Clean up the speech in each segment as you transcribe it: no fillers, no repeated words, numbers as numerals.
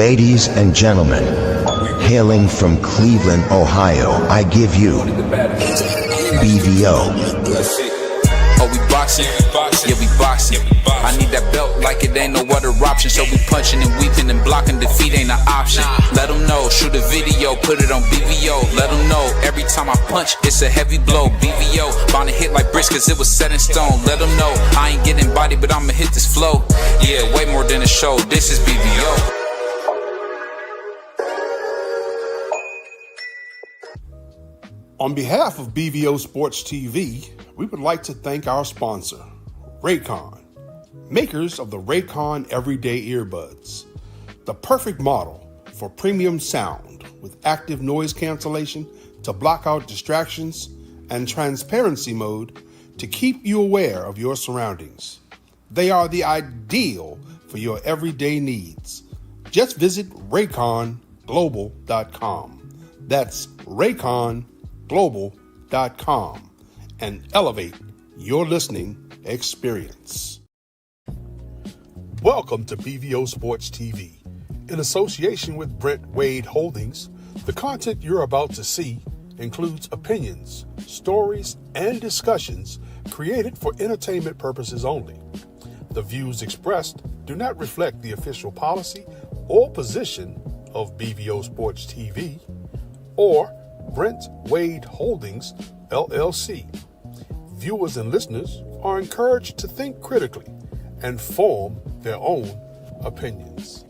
Ladies and gentlemen, hailing from Cleveland, Ohio, I give you BVO. Oh, we boxing? Yeah, we boxing. I need that belt like it ain't no other option. So we punching and weaving and blocking. Defeat ain't an option. Let them know, shoot a video, put it on BVO. Let them know, every time I punch, it's a heavy blow. BVO, bound to hit like bricks cause it was set in stone. Let them know, I ain't getting body, but I'ma hit this flow. Yeah, way more than a show, this is BVO. On behalf of BVO Sports TV, we would like to thank our sponsor, Raycon, makers of the Raycon Everyday Earbuds, the perfect model for premium sound with active noise cancellation to block out distractions and transparency mode to keep you aware of your surroundings. They are the ideal for your everyday needs. Just visit RayconGlobal.com. That's RayconGlobal.com and elevate your listening experience. Welcome to BVO Sports TV. In association with Brent Wade Holdings, the content you're about to see includes opinions, stories, and discussions created for entertainment purposes only. The views expressed do not reflect the official policy or position of BVO Sports TV or Brent Wade Holdings, LLC. Viewers and listeners are encouraged to think critically and form their own opinions.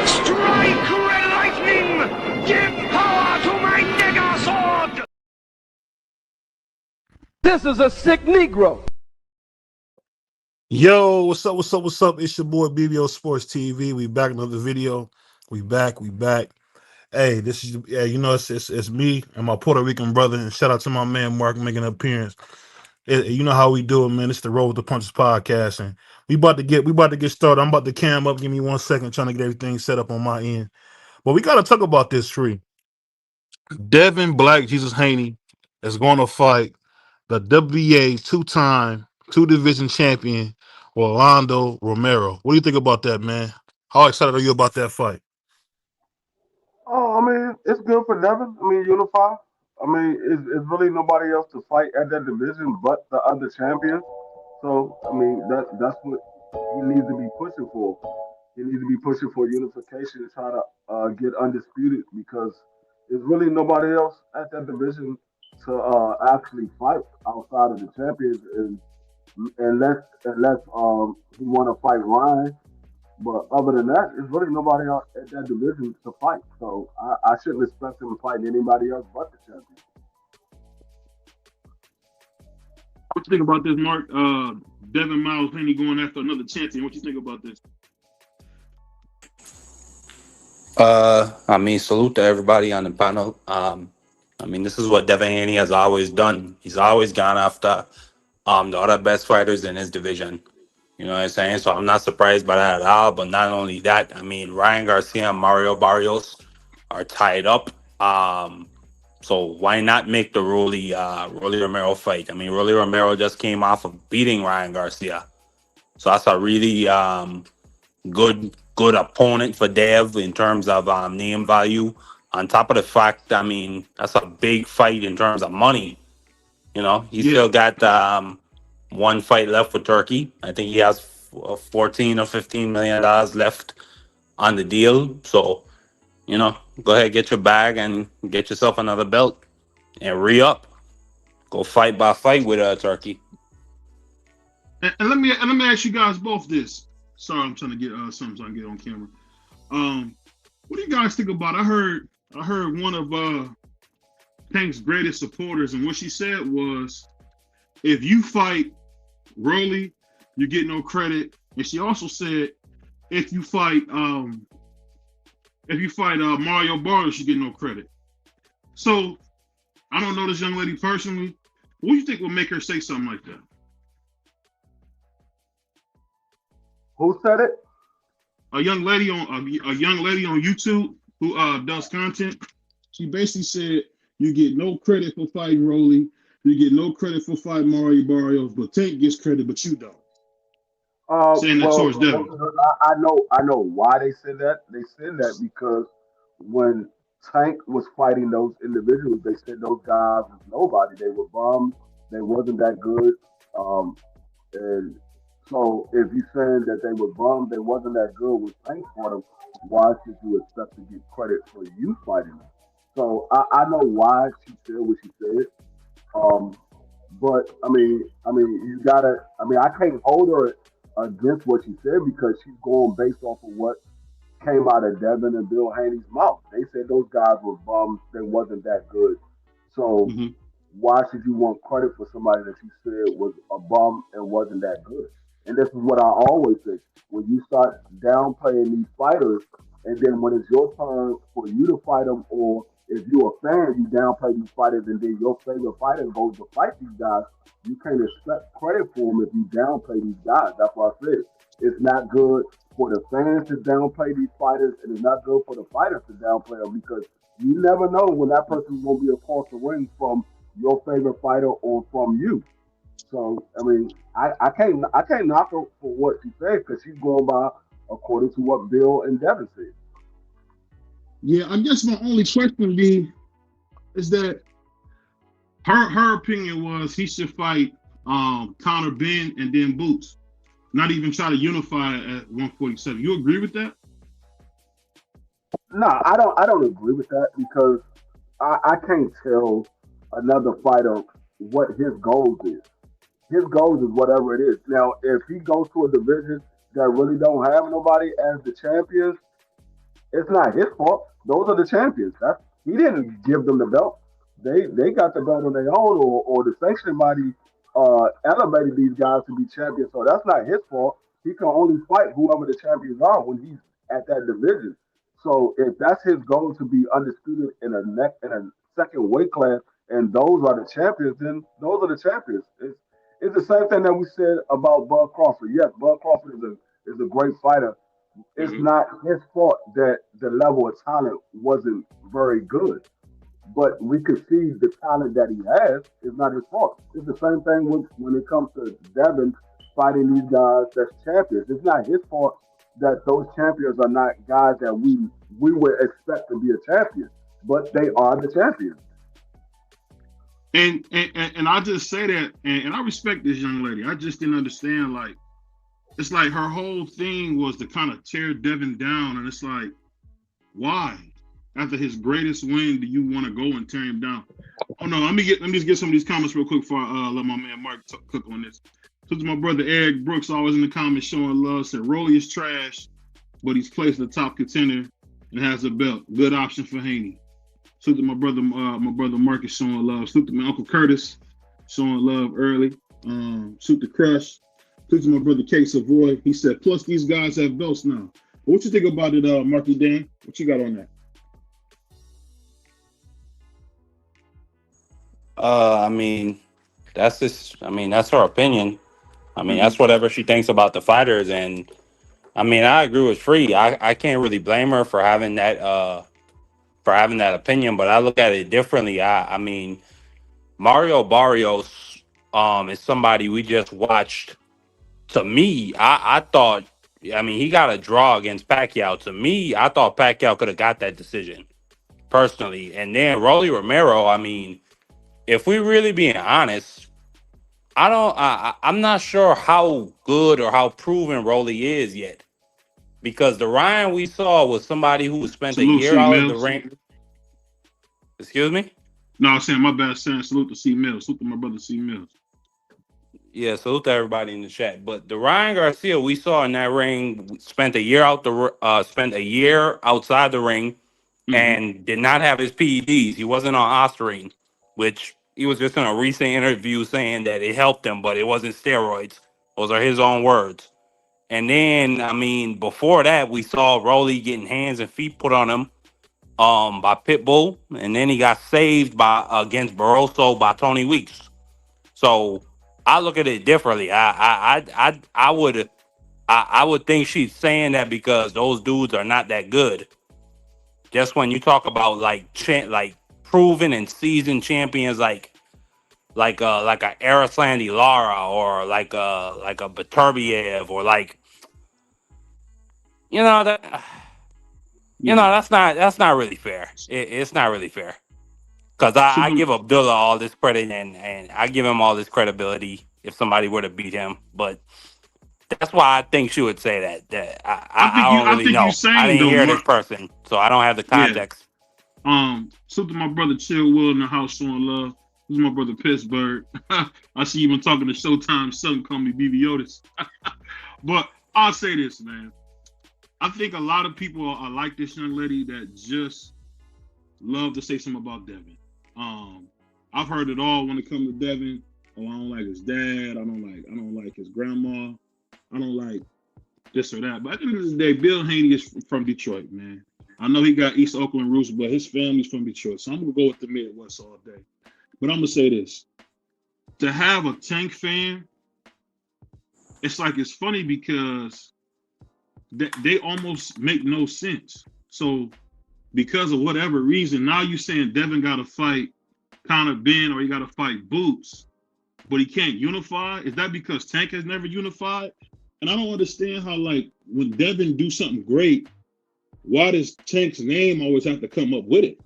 Strike, red lightning! Give power to my mega sword! This is a sick Negro. Yo, what's up? It's your boy BBO Sports TV. We back in another video. We back. Hey, this is it's me and my Puerto Rican brother. And shout out to my man Mark making an appearance. You know how we do it, man. It's the Roll with the Punches podcast, and we about to get started. I'm about to cam up. Give me 1 second, trying to get everything set up on my end. But we got to talk about this tree. Devin Black Jesus Haney is going to fight the WBA two-division champion Rolando Romero. What do you think about that, man? How excited are you about that fight? Oh, I mean, it's good for Devin. I mean, unify. I mean, it's really nobody else to fight at that division but the other champion. So, I mean, that's what he needs to be pushing for. He needs to be pushing for unification and try to get undisputed because there's really nobody else at that division to actually fight outside of the champions, unless he want to fight Ryan. But other than that, there's really nobody else at that division to fight. So I shouldn't expect him to fight anybody else but the champion. What you think about this, Mark? Devin Miles Haney going after another champion. What you think about this? I mean, salute to everybody on the panel. I mean, this is what Devin Haney has always done. He's always gone after the other best fighters in his division. You know what I'm saying? So I'm not surprised by that at all. But not only that, I mean, Ryan Garcia and Mario Barrios are tied up. So why not make the Rolly Romero fight? I mean, Rolly Romero just came off of beating Ryan Garcia. So that's a really good opponent for Dev in terms of name value. On top of the fact, I mean, that's a big fight in terms of money. You know, he still got one fight left for Turkey. I think he has $14 or $15 million left on the deal. So, you know, go ahead, get your bag and get yourself another belt and re-up. Go fight by fight with Turkey. And let me ask you guys both this. Sorry, I'm trying to get something so I can get on camera. What do you guys think about? I heard one of Tank's greatest supporters, and what she said was, if you fight Rolly, you get no credit. And she also said, if you fight Mario Barrios, you get no credit. So I don't know this young lady personally. What do you think would make her say something like that? Who said it? A young lady on YouTube who does content. She basically said, you get no credit for fighting Rolly. You get no credit for fighting Mario Barrios, but Tank gets credit, but you don't. saying that Well, towards Devin? I know why they said that. They said that because when Tank was fighting those individuals, they said those guys was nobody. They were bums. They wasn't that good. Um, and so if you saying that they were bums, they wasn't that good with Tank for them, why should you expect to get credit for you fighting them? So I know why she said what she said. Um, but you gotta. I can't hold her against what she said because she's going based off of what came out of Devin and Bill Haney's mouth. They said those guys were bums. They wasn't that good. So Hmm. why should you want credit for somebody that you said was a bum and wasn't that good? And this is what I always say: when you start downplaying these fighters, and then when it's your turn for you to fight them, or if you're a fan, you downplay these fighters, and then your favorite fighter goes to fight these guys, you can't expect credit for them if you downplay these guys. That's why I said it's not good for the fans to downplay these fighters, and it's not good for the fighters to downplay them because you never know when that person is going to be across the ring from your favorite fighter or from you. So I can't knock her for what she said because she's going by according to what Bill and Devin said. Yeah, I guess my only question be is that her opinion was he should fight Conor Ben and then Boots, not even try to unify at 147. You agree with that? No, I don't agree with that because I can't tell another fighter what his goals is. His goals is whatever it is. Now, if he goes to a division that really don't have nobody as the champions, it's not his fault. Those are the champions. He didn't give them the belt. They got the belt on their own, or the sanctioning body elevated these guys to be champions. So that's not his fault. He can only fight whoever the champions are when he's at that division. So if that's his goal to be undisputed in a second weight class, and those are the champions, then those are the champions. It's the same thing that we said about Bud Crawford. Yes, Bud Crawford is a great fighter. It's Hmm. not his fault that the level of talent wasn't very good. But we could see the talent that he has is not his fault. It's the same thing when it comes to Devin fighting these guys that's champions. It's not his fault that those champions are not guys that we would expect to be a champion, but they are the champions. And I just say that, and I respect this young lady. I just didn't understand, like, it's like her whole thing was to kind of tear Devin down, and it's like, why? After his greatest win, do you want to go and tear him down? Oh no, let me just get some of these comments real quick before I let my man Mark cook on this. So to my brother Eric Brooks, always in the comments showing love, said Rolly is trash, but he's placed the top contender and has a belt. Good option for Haney. So to my brother Marcus showing love. Salute to my uncle Curtis showing love early. Salute to Crush. Salute to my brother K Savoy. He said, plus these guys have belts now. What you think about it, Marky Dan? What you got on that? I mean, that's her opinion. I mean, Mm-hmm. that's whatever she thinks about the fighters, and I mean, I agree with Free. I can't really blame her for having that opinion, but I look at it differently. I mean, Mario Barrios is somebody we just watched. To me, I thought, I mean, he got a draw against Pacquiao. To me, I thought Pacquiao could have got that decision personally. And then Rolly Romero, I mean, if we really being honest, I'm not sure how good or how proven Rolly is yet. Because the Ryan we saw was somebody who spent a Salute year C out of the Mills. ring. Excuse me? No, I'm saying my bad saying salute to C Mills. Salute to my brother C Mills. Yeah, salute to everybody in the chat. But the Ryan Garcia we saw in that ring spent a year outside the ring Mm-hmm. and did not have his PEDs. He wasn't on Ostarine, which he was just in a recent interview saying that it helped him, but it wasn't steroids. Those are his own words. And then, I mean, before that, we saw Rolly getting hands and feet put on him by Pitbull, and then he got saved by against Barroso by Tony Weeks. So I look at it differently. I would think she's saying that because those dudes are not that good. Just when you talk about like proven and seasoned champions like a Arislandi Lara or like a Baturbiev or like you know that that's not really fair. It's not really fair because I Super, give Abdullah all this credit and I give him all this credibility if somebody were to beat him, but that's why I think she would say that. I don't I really think you know. I saying didn't though, hear Mark. this person, so I don't have the Yeah. context. Salute to my brother Chill Will in the house showing love. This is my brother Pittsburgh. I see you been talking to Showtime son, call me BB Otis. But I'll say this, man. I think a lot of people are like this young lady that just love to say something about Devin. I've heard it all when it comes to Devin. Oh, I don't like his dad. I don't like his grandma. I don't like this or that. But at the end of the day, Bill Haney is from Detroit, man. I know he got East Oakland roots, but his family's from Detroit. So I'm going to go with the Midwest all day. But I'm going to say this. To have a Tank fan, it's funny because they almost make no sense. So because of whatever reason, now you're saying Devin got to fight Conor Ben or he got to fight Boots, but he can't unify? Is that because Tank has never unified? And I don't understand how, like, when Devin do something great, why does Tank's name always have to come up with it?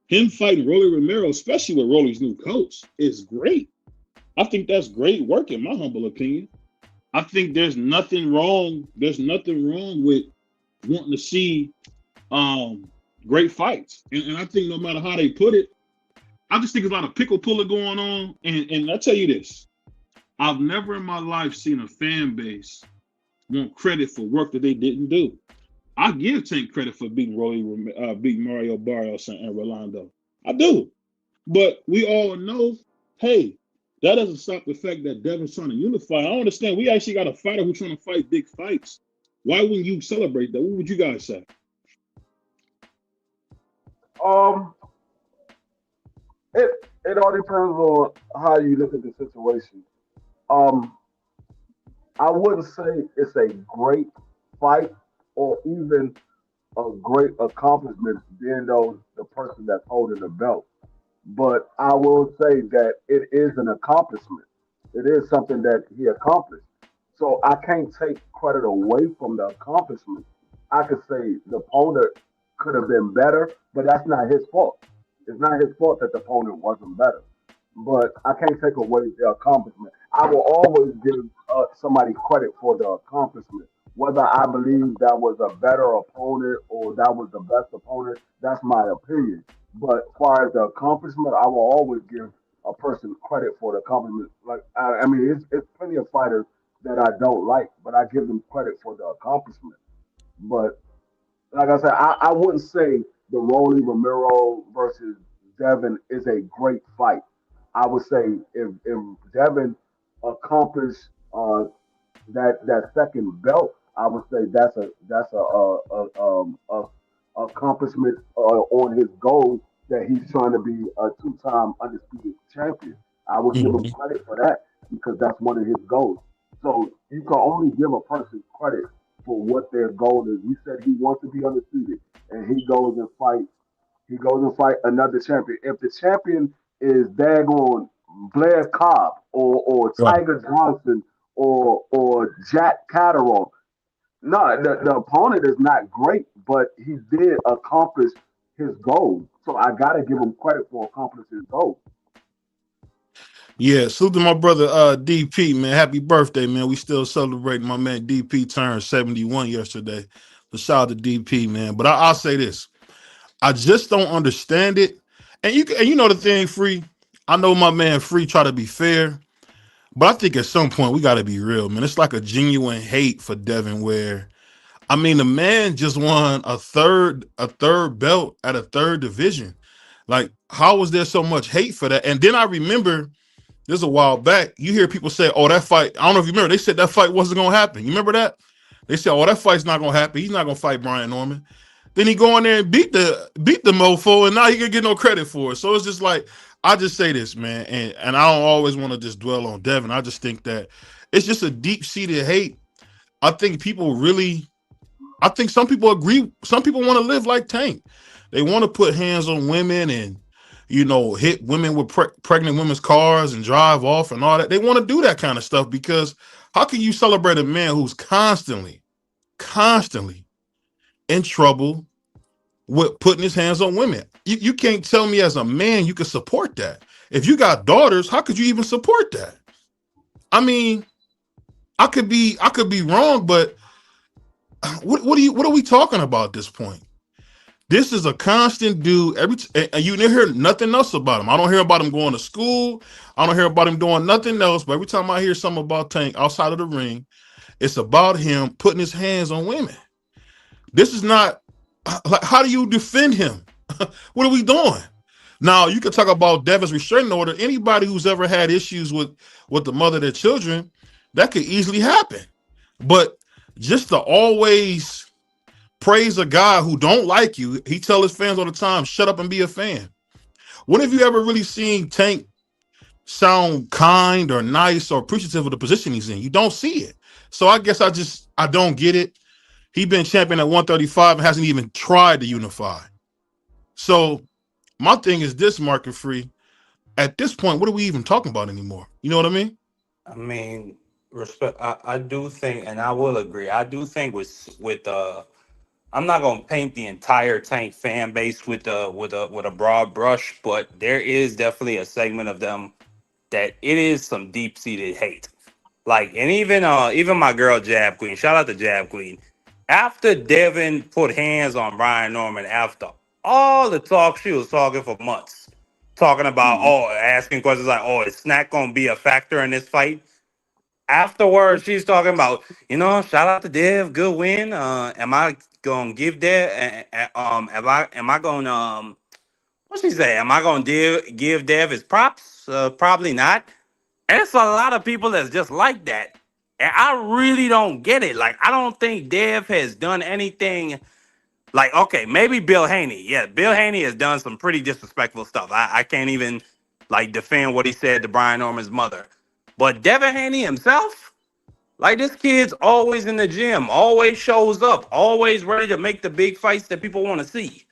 Him fighting Rolly Romero, especially with Rolly's new coach, is great. I think that's great work, in my humble opinion. I think there's nothing wrong. There's nothing wrong with wanting to see great fights. And I think no matter how they put it, I just think there's a lot of pickle pulling going on. And I tell you this, I've never in my life seen a fan base want credit for work that they didn't do. I give Tank credit for beating Mario Barrios and Rolando. I do. But we all know, hey, that doesn't stop the fact that Devin's trying to unify. I don't understand. We actually got a fighter who's trying to fight big fights. Why wouldn't you celebrate that? What would you guys say? It all depends on how you look at the situation. I wouldn't say it's a great fight or even a great accomplishment being though the person that's holding the belt. But I will say that it is an accomplishment. It is something that he accomplished. So I can't take credit away from the accomplishment. I could say the opponent could have been better, but that's not his fault. It's not his fault that the opponent wasn't better. But I can't take away the accomplishment. I will always give somebody credit for the accomplishment. Whether I believe that was a better opponent or that was the best opponent, that's my opinion. But as far as the accomplishment, I will always give a person credit for the accomplishment. Like I mean, it's plenty of fighters that I don't like, but I give them credit for the accomplishment. But like I said, I wouldn't say the Rolly Romero versus Devin is a great fight. I would say if Devin accomplished that second belt, I would say that's a accomplishment on his goal that he's trying to be a two-time undisputed champion. I would give him Mhm. credit for that because that's one of his goals. So you can only give a person credit for what their goal is. He said he wants to be undisputed, and he goes and fights. He goes and fight another champion. If the champion is daggone Blair Cobb or Right. Tiger Johnson or Jack Catterall, no, the opponent is not great, but he did accomplish his goal. So I gotta give him credit for accomplishing his goal. Yeah, salute to my brother DP, man. Happy birthday, man. We still celebrating my man DP turned 71 yesterday. But shout out to DP, man. But I'll say this. I just don't understand it. And you know the thing, Free. I know my man Free try to be fair, but I think at some point we gotta be real, man. It's like a genuine hate for Devin where I mean the man just won a third belt at a third division. Like, how was there so much hate for that? And then I remember this a while back, you hear people say, "Oh, that fight." I don't know if you remember. They said that fight wasn't gonna happen. You remember that? They said, "Oh, that fight's not gonna happen. He's not gonna fight Brian Norman." Then he go in there and beat the mofo, and now he can get no credit for it. So it's just like I just say this, man, and I don't always want to just dwell on Devin. I just think that it's just a deep seated hate. I think people really, I think some people agree. Some people want to live like Tank. They want to put hands on women and hit women with pregnant women's cars and drive off and all that. They want to do that kind of stuff because how can you celebrate a man who's constantly in trouble with putting his hands on women? You can't tell me as a man you can support that. If you got daughters, how could you even support that? I mean, I could be wrong, but what are we talking about at this point? This is a constant dude. And you never hear nothing else about him. I don't hear about him going to school. I don't hear about him doing nothing else. But every time I hear something about Tank outside of the ring, it's about him putting his hands on women. This is not like, how do you defend him? What are we doing? Now you can talk about Devin's restraining order. Anybody who's ever had issues with the mother of their children, that could easily happen. But just to always praise a guy who don't like you, he tell his fans all the time, shut up and be a fan. When have you ever really seen Tank sound kind or nice or appreciative of the position he's in? You don't see it. So I guess I don't get it. He been champion at 135 and hasn't even tried to unify. So my thing is this, Market Free. At this point, what are we even talking about anymore? You know what I mean? I mean, respect. I do think, and I will agree. I do think with I'm not gonna paint the entire Tank fan base with a broad brush, but there is definitely a segment of them that it is some deep seated hate. Like, and even my girl Jab Queen, shout out to Jab Queen. After Devin put hands on Brian Norman, after all the talk she was talking for months, talking about asking questions like, is Snack gonna be a factor in this fight? Afterwards, she's talking about, shout out to Dev, good win. Am I gonna give Dev? Am I gonna what she say? Am I gonna give Dev his props? Probably not. And it's a lot of people that's just like that, and I really don't get it. Like, I don't think Dev has done anything. Like, okay, maybe Bill Haney. Yeah, Bill Haney has done some pretty disrespectful stuff. I can't even defend what he said to Brian Norman's mother. But Devin Haney himself, like, this kid's always in the gym, always shows up, always ready to make the big fights that people want to see.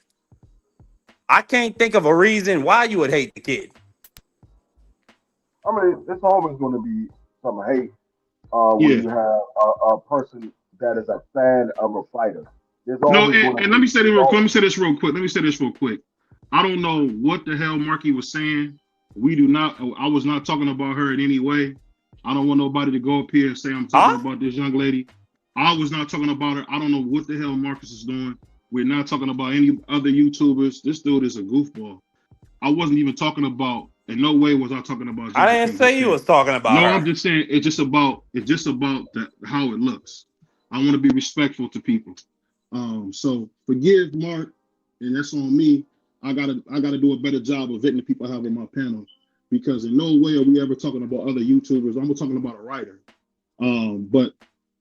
I can't think of a reason why you would hate the kid. I mean, it's always going to be some hate when you have a person that is a fan of a fighter. There's No, always going to and be. let me say this real quick. Let me say this real quick. I don't know what the hell Marky was saying. I was not talking about her in any way. I don't want nobody to go up here and say I'm talking about this young lady. I was not talking about her. I don't know what the hell Marcus is doing. We're not talking about any other YouTubers. This dude is a goofball. I wasn't even talking about. In no way was I talking about. I didn't say you was talking about her. I'm just saying it's just about how it looks. I want to be respectful to people. So forgive Mark, and that's on me. I gotta do a better job of vetting the people I have on my panel, because in no way are we ever talking about other YouTubers. I'm talking about a writer. But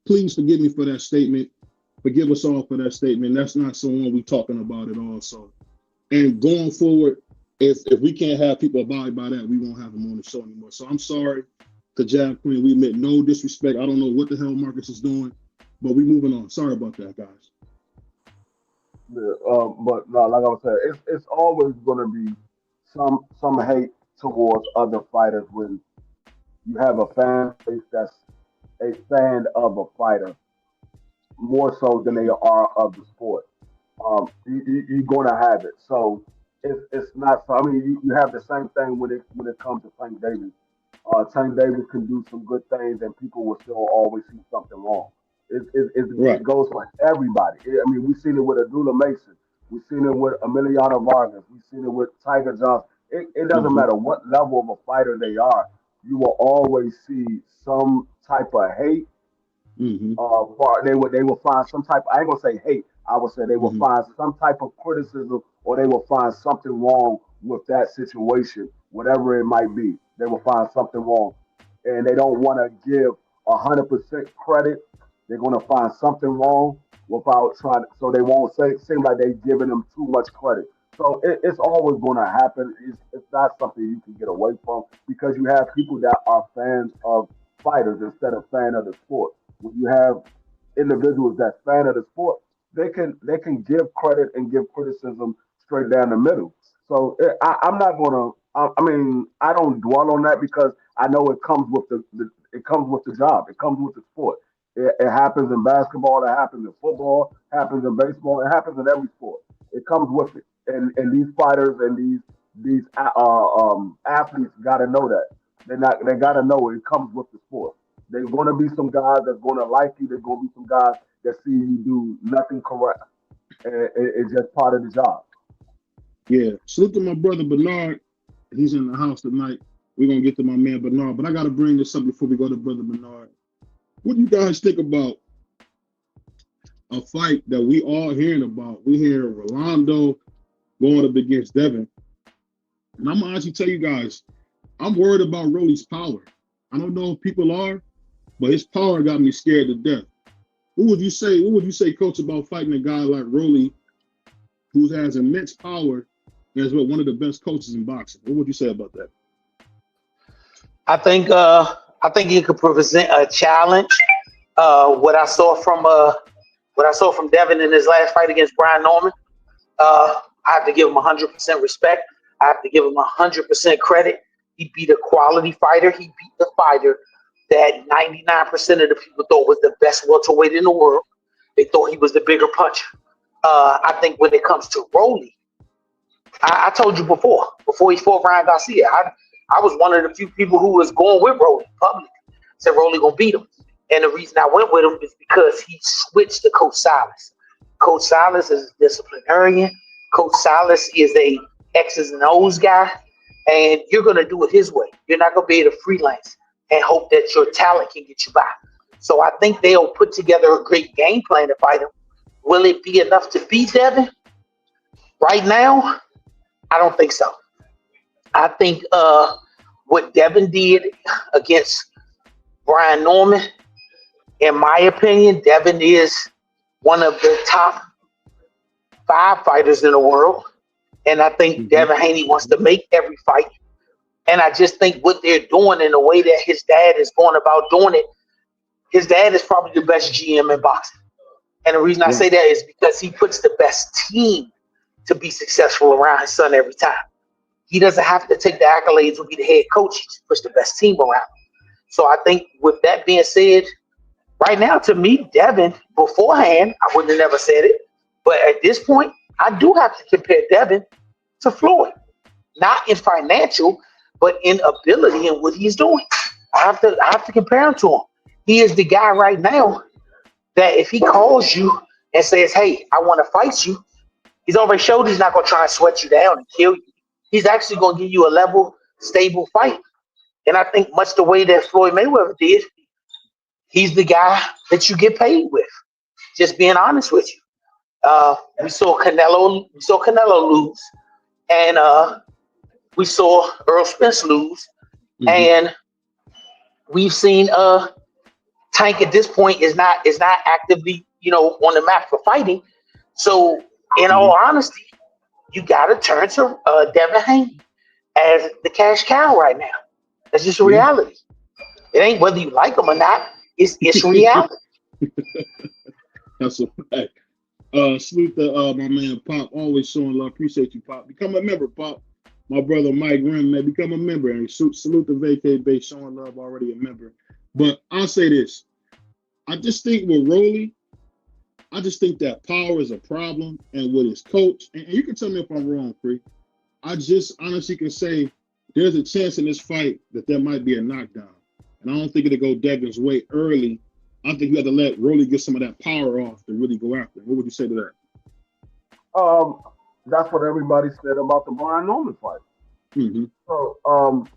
please forgive me for that statement. Forgive us all for that statement. That's not someone we talking about at all. So, and going forward, if we can't have people abide by that, we won't have them on the show anymore. So I'm sorry to Jab Queen. We meant no disrespect. I don't know what the hell Marcus is doing, but we moving on. Sorry about that, guys. Yeah, but no, like I was saying, it's always going to be some hate towards other fighters when you have a fan base that's a fan of a fighter more so than they are of the sport. You're going to have it. So it's not. I mean, you have the same thing when it comes to Tank Davis. Tank Davis can do some good things, and people will still always see something wrong. It goes for everybody. I mean, we've seen it with Abdullah Mason. We've seen it with Emiliano Vargas. We've seen it with Tiger Johnson. It doesn't matter what level of a fighter they are. You will always see some type of hate. They will find some type. I ain't gonna say hate. I would say they will find some type of criticism, or they will find something wrong with that situation, whatever it might be. They will find something wrong, and they don't want to give 100% credit. They're gonna find something wrong without trying, so they won't seem like they're giving them too much credit. So it's always going to happen. It's not something you can get away from, because you have people that are fans of fighters instead of fan of the sport. When you have individuals that fan of the sport, they can give credit and give criticism straight down the middle. So I'm not gonna. I mean, I don't dwell on that because I know it comes with the it comes with the job. It comes with the sport. It happens in basketball. It happens in football. Happens in baseball. It happens in every sport. It comes with it. And these fighters and these athletes got to know that. They got to know it comes with the sport. There's going to be some guys that's going to like you. There's going to be some guys that see you do nothing correct. It's just part of the job. Yeah. Salute to my brother Bernard. He's in the house tonight. We're gonna get to my man Bernard, but I gotta bring this up before we go to brother Bernard. What do you guys think about a fight that we all hearing about? We hear Rolando going up against Devin. And I'm gonna actually tell you guys, I'm worried about Rolly's power. I don't know if people are, but his power got me scared to death. What would you say, coach, about fighting a guy like Rolly, who has immense power and is one of the best coaches in boxing? What would you say about that? I think he could present a challenge. What I saw from Devin in his last fight against Brian Norman, I have to give him 100% respect. I have to give him 100% credit. He beat a quality fighter. He beat the fighter that 99% of the people thought was the best welterweight in the world. They thought he was the bigger puncher. I think when it comes to Rolly, I told you before he fought Ryan Garcia, I was one of the few people who was going with Rolly publicly. Said Rolly gonna beat him. And the reason I went with him is because he switched to Coach Silas. Coach Silas is a disciplinarian. Coach Silas is a X's and O's guy. And you're gonna do it his way. You're not gonna be able to freelance and hope that your talent can get you by. So I think they'll put together a great game plan to fight him. Will it be enough to beat Devin? Right now, I don't think so. I think what Devin did against Brian Norman, in my opinion, Devin is one of the top 5 fighters in the world. And I think Devin Haney wants to make every fight. And I just think what they're doing in the way that his dad is going about doing it, his dad is probably the best GM in boxing. And the reason I say that is because he puts the best team to be successful around his son every time. He doesn't have to take the accolades or be the head coach. He just puts the best team around. So I think with that being said, right now, to me, Devin, beforehand, I wouldn't have never said it. But at this point, I do have to compare Devin to Floyd. Not in financial, but in ability and what he's doing. I have to compare him to him. He is the guy right now that if he calls you and says, hey, I want to fight you, he's already showed he's not going to try and sweat you down and kill you. He's actually going to give you a level, stable fight. And I think much the way that Floyd Mayweather did, he's the guy that you get paid with. Just being honest with you. We saw Canelo lose, and we saw Earl Spence lose, and we've seen Tank at this point is not actively, on the map for fighting. So, in all honesty, you got to turn to Devin Haney as the cash cow right now. That's just a reality. It ain't whether you like him or not. It's reality. That's a fact. Salute to my man Pop, always showing love. Appreciate you, Pop. Become a member, Pop. My brother Mike Grimm, man, become a member. And salute to Vacay Bay, showing love, already a member. But I'll say this. I just think with Rolly, I just think that power is a problem. And with his coach, and you can tell me if I'm wrong, Free. I just honestly can say there's a chance in this fight that there might be a knockdown. And I don't think it'll go Devin's way early. I think you have to let Rolly get some of that power off to really go after him. What would you say to that? That's what everybody said about the Brian Norman fight. So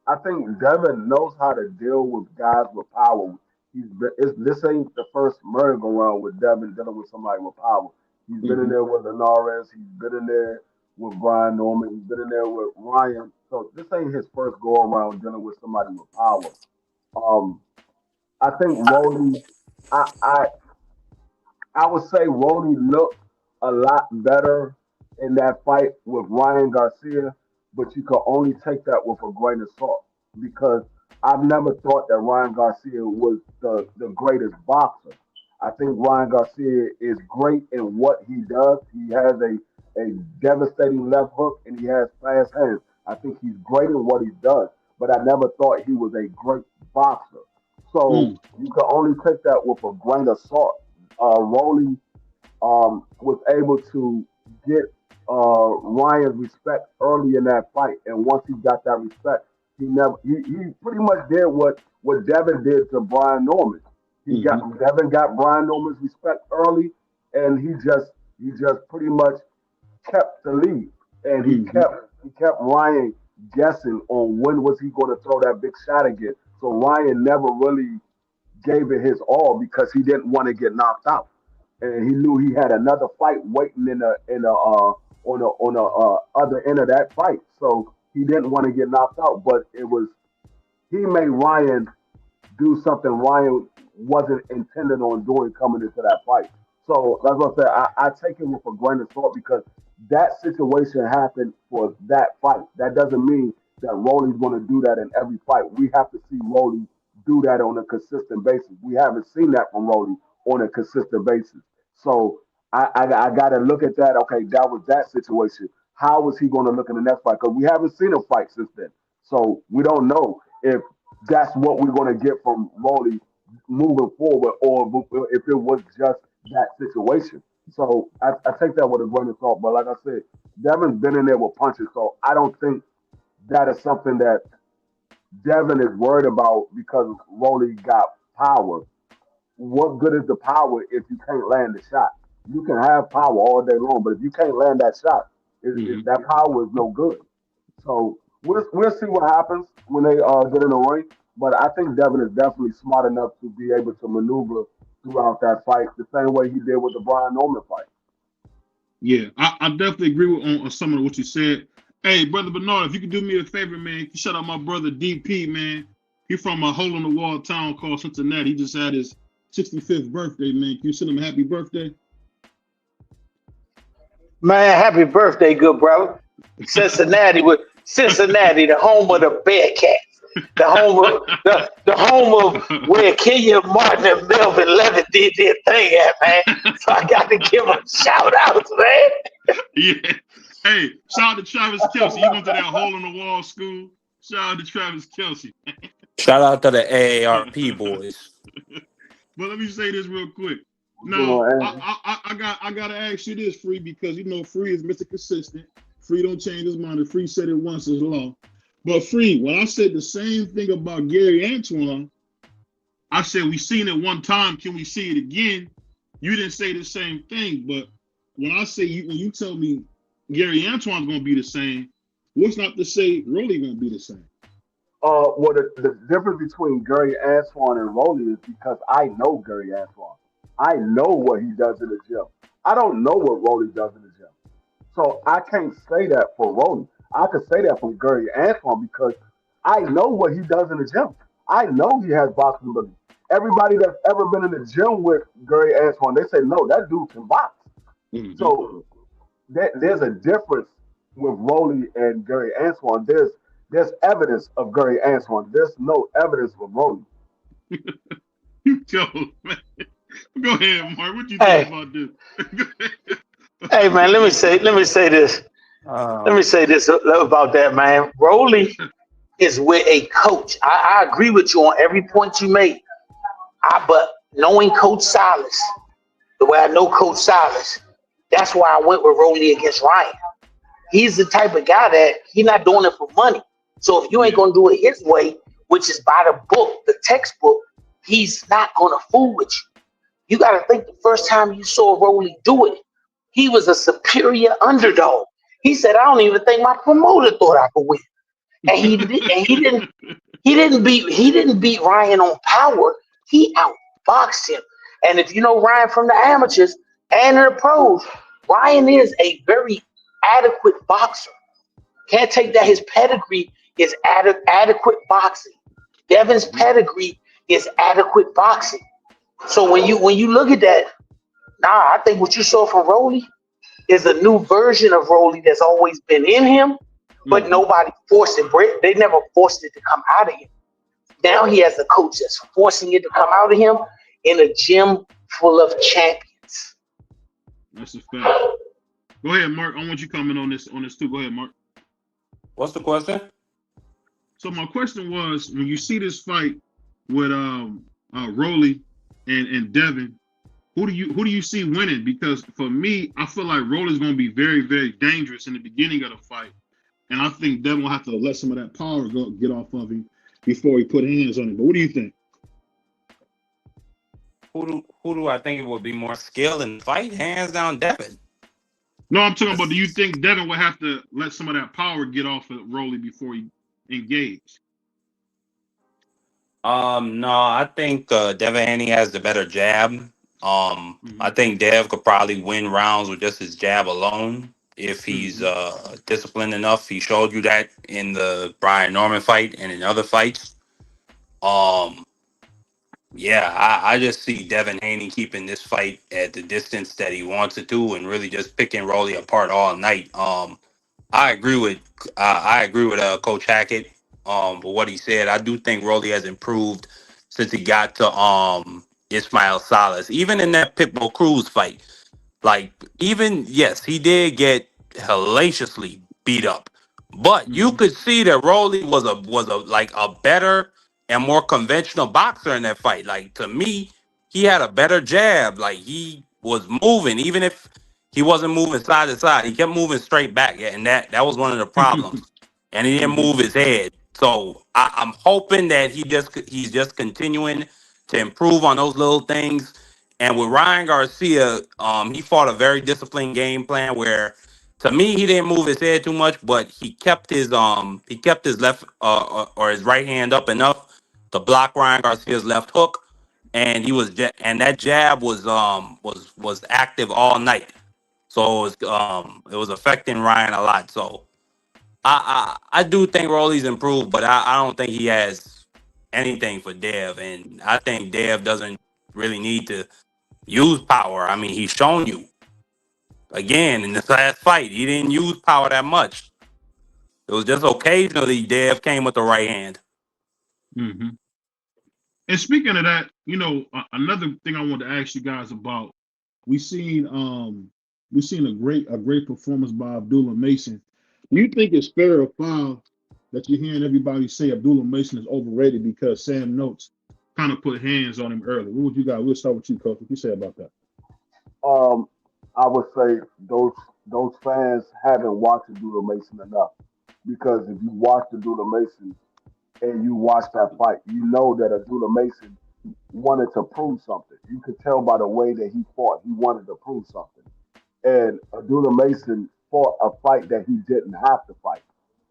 I think Devin knows how to deal with guys with power. This ain't the first merry-go-round with Devin dealing with somebody with power. He's been in there with Linares. He's been in there with Brian Norman. He's been in there with Ryan. So this ain't his first go-around dealing with somebody with power. I think Rolly, I would say Rolly looked a lot better in that fight with Ryan Garcia, but you could only take that with a grain of salt because I've never thought that Ryan Garcia was the greatest boxer. I think Ryan Garcia is great in what he does. He has a devastating left hook and he has fast hands. I think he's great in what he does, but I never thought he was a great boxer. So Mm. you can only take that with a grain of salt. Rolly was able to get Ryan's respect early in that fight, and once he got that respect, he pretty much did what Devin did to Brian Norman. Mm-hmm. Devin got Brian Norman's respect early, and he just pretty much kept the lead, and Mm-hmm. he kept Ryan guessing on when was he going to throw that big shot again. So Ryan never really gave it his all because he didn't want to get knocked out, and he knew he had another fight waiting on the other end of that fight. So he didn't want to get knocked out, but he made Ryan do something Ryan wasn't intended on doing coming into that fight. So that's what I said. I take it with a grain of salt because that situation happened for that fight. That doesn't mean that Rolly's going to do that in every fight. We have to see Rolly do that on a consistent basis. We haven't seen that from Rolly on a consistent basis. So I got to look at that. Okay, that was that situation. How is he going to look in the next fight? Because we haven't seen a fight since then. So we don't know if that's what we're going to get from Rolly moving forward, or if it was just that situation. So I take that with a grain of salt. But like I said, Devin's been in there with punches, so I don't think that is something that Devin is worried about because Rolly got power. What good is the power if you can't land the shot? You can have power all day long, but if you can't land that shot, Mm-hmm. that power is no good. So we'll see what happens when they get in the ring. But I think Devin is definitely smart enough to be able to maneuver throughout that fight the same way he did with the Brian Norman fight. Yeah, I definitely agree with on some of what you said. Hey, brother Bernard, if you could do me a favor, man, you shout out my brother DP, man. He from a hole in the wall town called Cincinnati. He just had his 65th birthday, man. Can you send him a happy birthday? Man, happy birthday, good brother. Cincinnati, the home of the Bearcats, the home of where Kenya Martin and Melvin Levin did their thing at, man. So I got to give them shout outs, man. Yeah. Hey, shout out to Travis Kelsey. He went to that hole in the wall school. Shout out to Travis Kelsey. Shout out to the AARP boys. But let me say this real quick. Go Now, on, I gotta ask you this, Free, because you know Free is Mr. Consistent. Free don't change his mind. If Free said it once, it's law. But Free, when I said the same thing about Gary Antoine, I said we seen it one time. Can we see it again? You didn't say the same thing. But when I say when you tell me Gary Antoine's gonna be the same, what's not to say Rolly gonna be the same? Well, the difference between Gary Antoine and Rolly is because I know Gary Antoine. I know what he does in the gym. I don't know what Rolly does in the gym. So I can't say that for Rolly. I could say that for Gary Antoine because I know what he does in the gym. I know he has boxing ability. Everybody that's ever been in the gym with Gary Antoine, they say, no, that dude can box. Mm-hmm. So there's a difference with Rolly and Gary Antoine. There's evidence of Gary Antoine. There's no evidence with Rolly. Yo, man. Go ahead, Mark. What you think about this? Hey, man, let me say this. Let me say this about that, man. Rolly is with a coach. I agree with you on every point you made. But knowing Coach Silas, the way I know Coach Silas, that's why I went with Rolly against Ryan. He's the type of guy that he's not doing it for money. So if you ain't gonna do it his way, which is by the book, the textbook, he's not gonna fool with you. You gotta think the first time you saw Rolly do it, he was a superior underdog. He said, "I don't even think my promoter thought I could win," and he didn't beat Ryan on power. He outboxed him. And if you know Ryan from the amateurs and the pros, Ryan is a very adequate boxer. Can't take that his pedigree is adequate boxing. Devin's pedigree is adequate boxing. So when you look at that, I think what you saw from Rolly is a new version of Rolly that's always been in him, but nobody forced it. They never forced it to come out of him. Now he has a coach that's forcing it to come out of him in a gym full of champions. That's a fact. Go ahead, Mark. I want you coming on this too. Go ahead, Mark. What's the question? So my question was, when you see this fight with Rolly and Devin, who do you see winning? Because for me, I feel like Rolly's going to be very, very dangerous in the beginning of the fight, and I think Devin will have to let some of that power get off of him before he put hands on him. But what do you think? Who do I think it would be more skill in the fight? Hands down, Devin. No, I'm talking about, do you think Devin will have to let some of that power get off of Rolly before he engage? No, I think Devin Haney has the better jab. I think Dev could probably win rounds with just his jab alone if he's disciplined enough. He showed you that in the Brian Norman fight and in other fights. Yeah, I just see Devin Haney keeping this fight at the distance that he wants it to, and really just picking Rolly apart all night. I agree with Coach Hackett with what he said. I do think Rolly has improved since he got to Ismail Salas. Even in that Pitbull Cruz fight, like even yes, he did get hellaciously beat up, but you could see that Rolly was a like a better and more conventional boxer in that fight. Like to me, he had a better jab. Like he was moving, even if he wasn't moving side to side. He kept moving straight back, yeah, and that was one of the problems. And he didn't move his head. So I'm hoping that he's just continuing to improve on those little things. And with Ryan Garcia, he fought a very disciplined game plan where, to me, he didn't move his head too much, but he kept his left or his right hand up enough to block Ryan Garcia's left hook, and and that jab was active all night, so it was affecting Ryan a lot. So I do think Rolly's improved, but I don't think he has anything for Dev, and I think Dev doesn't really need to use power. I mean, he's shown you again in this last fight. He didn't use power that much. It was just occasionally Dev came with the right hand. Mm-hmm. And speaking of that, another thing I wanted to ask you guys about, we seen a great performance by Abdullah Mason. Do you think it's fair or foul that you're hearing everybody say Abdullah Mason is overrated because Sam Notes kind of put hands on him early? What would you guys? We'll start with you, Coach. What you say about that? I would say those fans haven't watched Abdullah Mason enough, because if you watch Abdullah Mason and you watch that fight, you know that Abdullah Mason wanted to prove something. You could tell by the way that he fought. He wanted to prove something. And Abdullah Mason fought a fight that he didn't have to fight.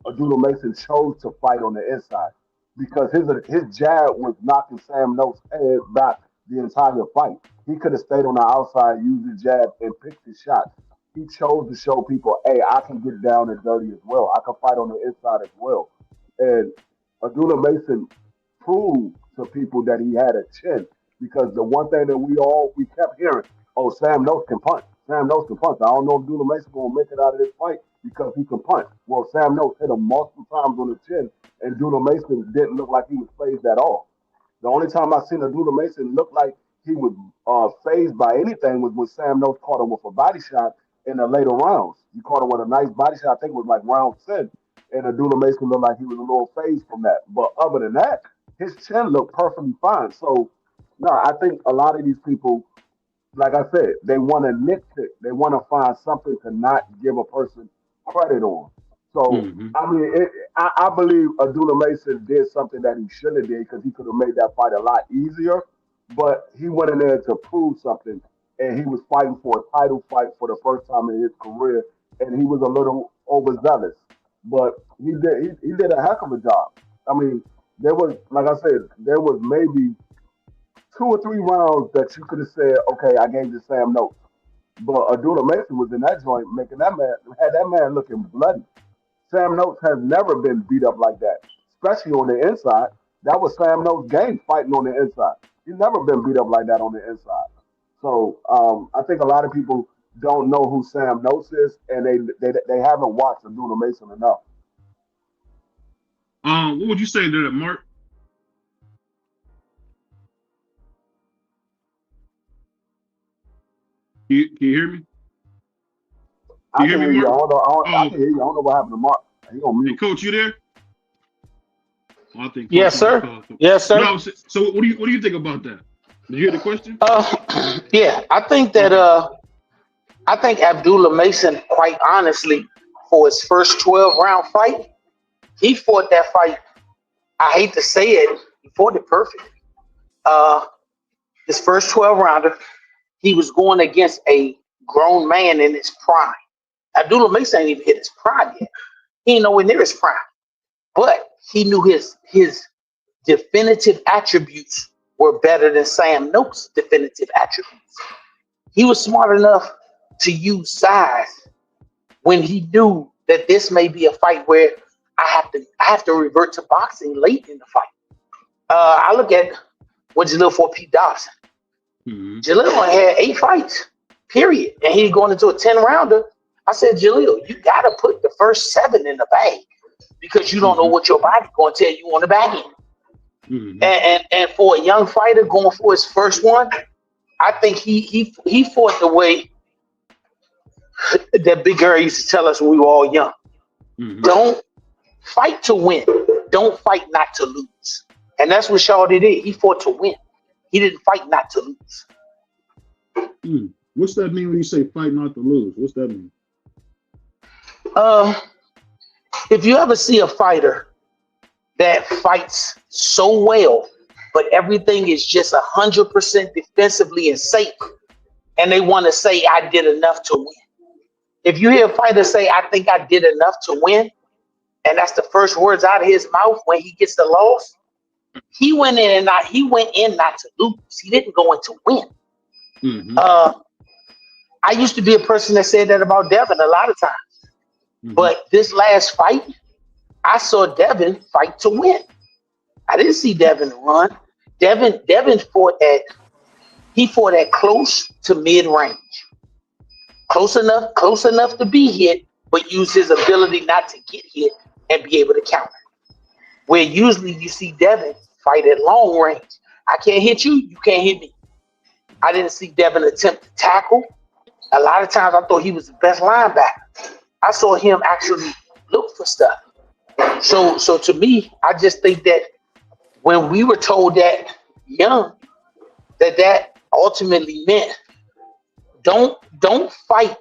Abdullah Mason chose to fight on the inside because his jab was knocking Sam Noakes' head back the entire fight. He could have stayed on the outside, used his jab, and picked his shots. He chose to show people, hey, I can get down and dirty as well. I can fight on the inside as well. And Abdullah Mason proved to people that he had a chin, because the one thing that we kept hearing, oh, Sam Noakes can punch. Sam Noakes can punch. I don't know if Abdullah Mason gonna make it out of this fight because he can punch. Well, Sam Noakes hit him multiple times on the chin, and Abdullah Mason didn't look like he was phased at all. The only time I seen Abdullah Mason look like he was phased by anything was when Sam Noakes caught him with a body shot in the later rounds. He caught him with a nice body shot. I think it was like round 10, and Abdullah Mason looked like he was a little phased from that. But other than that, his chin looked perfectly fine. So, no, I think a lot of these people, like I said, they want to nitpick. They want to find something to not give a person credit on. So, I mean, I believe Abdullah Mason did something that he shouldn't have did, because he could have made that fight a lot easier. But he went in there to prove something, and he was fighting for a title fight for the first time in his career, and he was a little overzealous. But he did a heck of a job. I mean, there was, like I said, there was maybe 2 or 3 rounds that you could have said, okay, I gave this Sam Noakes. But Abdullah Mason was in that joint, making had that man looking bloody. Sam Noakes has never been beat up like that, especially on the inside. That was Sam Noakes' game, fighting on the inside. He's never been beat up like that on the inside. So I think a lot of people don't know who Sam Noakes is, and they haven't watched Abdullah Mason enough. What would you say to that, Mark? Can you hear me? I hear can me, hear you. Mark? I can hear you. I don't know what happened to Mark. He gonna Hey, mute. Coach, you there? Oh, I think Yes, Coach might sir. have called. Yes, sir. No, so what do you think about that? Did you hear the question? Yeah, I think that I think Abdullah Mason, quite honestly, for his first 12-round fight, he fought that fight. I hate to say it, he fought it perfect. His first 12-rounder, he was going against a grown man in his prime. Abdullah Mason ain't even hit his prime yet. He ain't nowhere near his prime. But he knew his definitive attributes were better than Sam Noakes' definitive attributes. He was smart enough to use size when he knew that this may be a fight where I have to revert to boxing late in the fight. I look at what Jalil for Pete Dobson. Jalil only had 8 fights, period. And he going into a 10-rounder. I said, Jalil, you got to put the first 7 in the bag because you don't know what your body going to tell you on the back end. And for a young fighter going for his first one, I think he fought the way that Big Girl used to tell us when we were all young. Don't fight to win. Don't fight not to lose. And that's what Shawty did. He fought to win. He didn't fight not to lose. What's that mean when you say fight not to lose? What's that mean? If you ever see a fighter that fights so well, but everything is just 100% defensively and safe, and they want to say, I did enough to win. If you hear a fighter say, I think I did enough to win, and that's the first words out of his mouth when he gets the loss, he went in not to lose. He didn't go in to win. I used to be a person that said that about Devin a lot of times. But this last fight, I saw Devin fight to win. I didn't see Devin run. Devin fought at close to mid-range. Close enough to be hit, but use his ability not to get hit and be able to counter. Where usually you see Devin fight at long range. I can't hit you, you can't hit me. I didn't see Devin attempt to tackle. A lot of times I thought he was the best linebacker. I saw him actually look for stuff. So to me, I just think that when we were told that young, that ultimately meant don't fight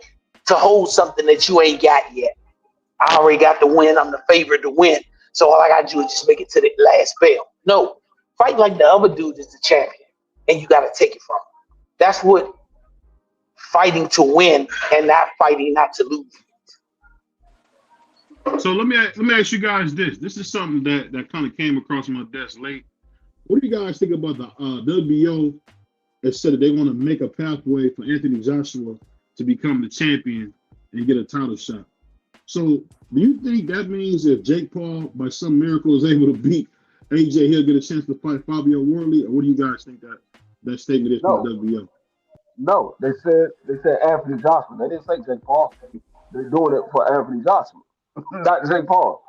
to hold something that you ain't got yet. I already got the win. I'm the favorite to win. So all I got to do is just make it to the last bell. No, fight like the other dude is the champion, and you got to take it from him. That's what fighting to win and not fighting not to lose. So let me ask you guys this. This is something that kind of came across my desk late. What do you guys think about the WBO that said that they want to make a pathway for Anthony Joshua to become the champion and get a title shot? So do you think that means if Jake Paul, by some miracle, is able to beat AJ, he'll get a chance to fight Fabio Wardley? Or what do you guys think that statement is from the WBO? No, they said Anthony Joshua. They didn't say Jake Paul. They're doing it for Anthony Joshua, not Jake Paul.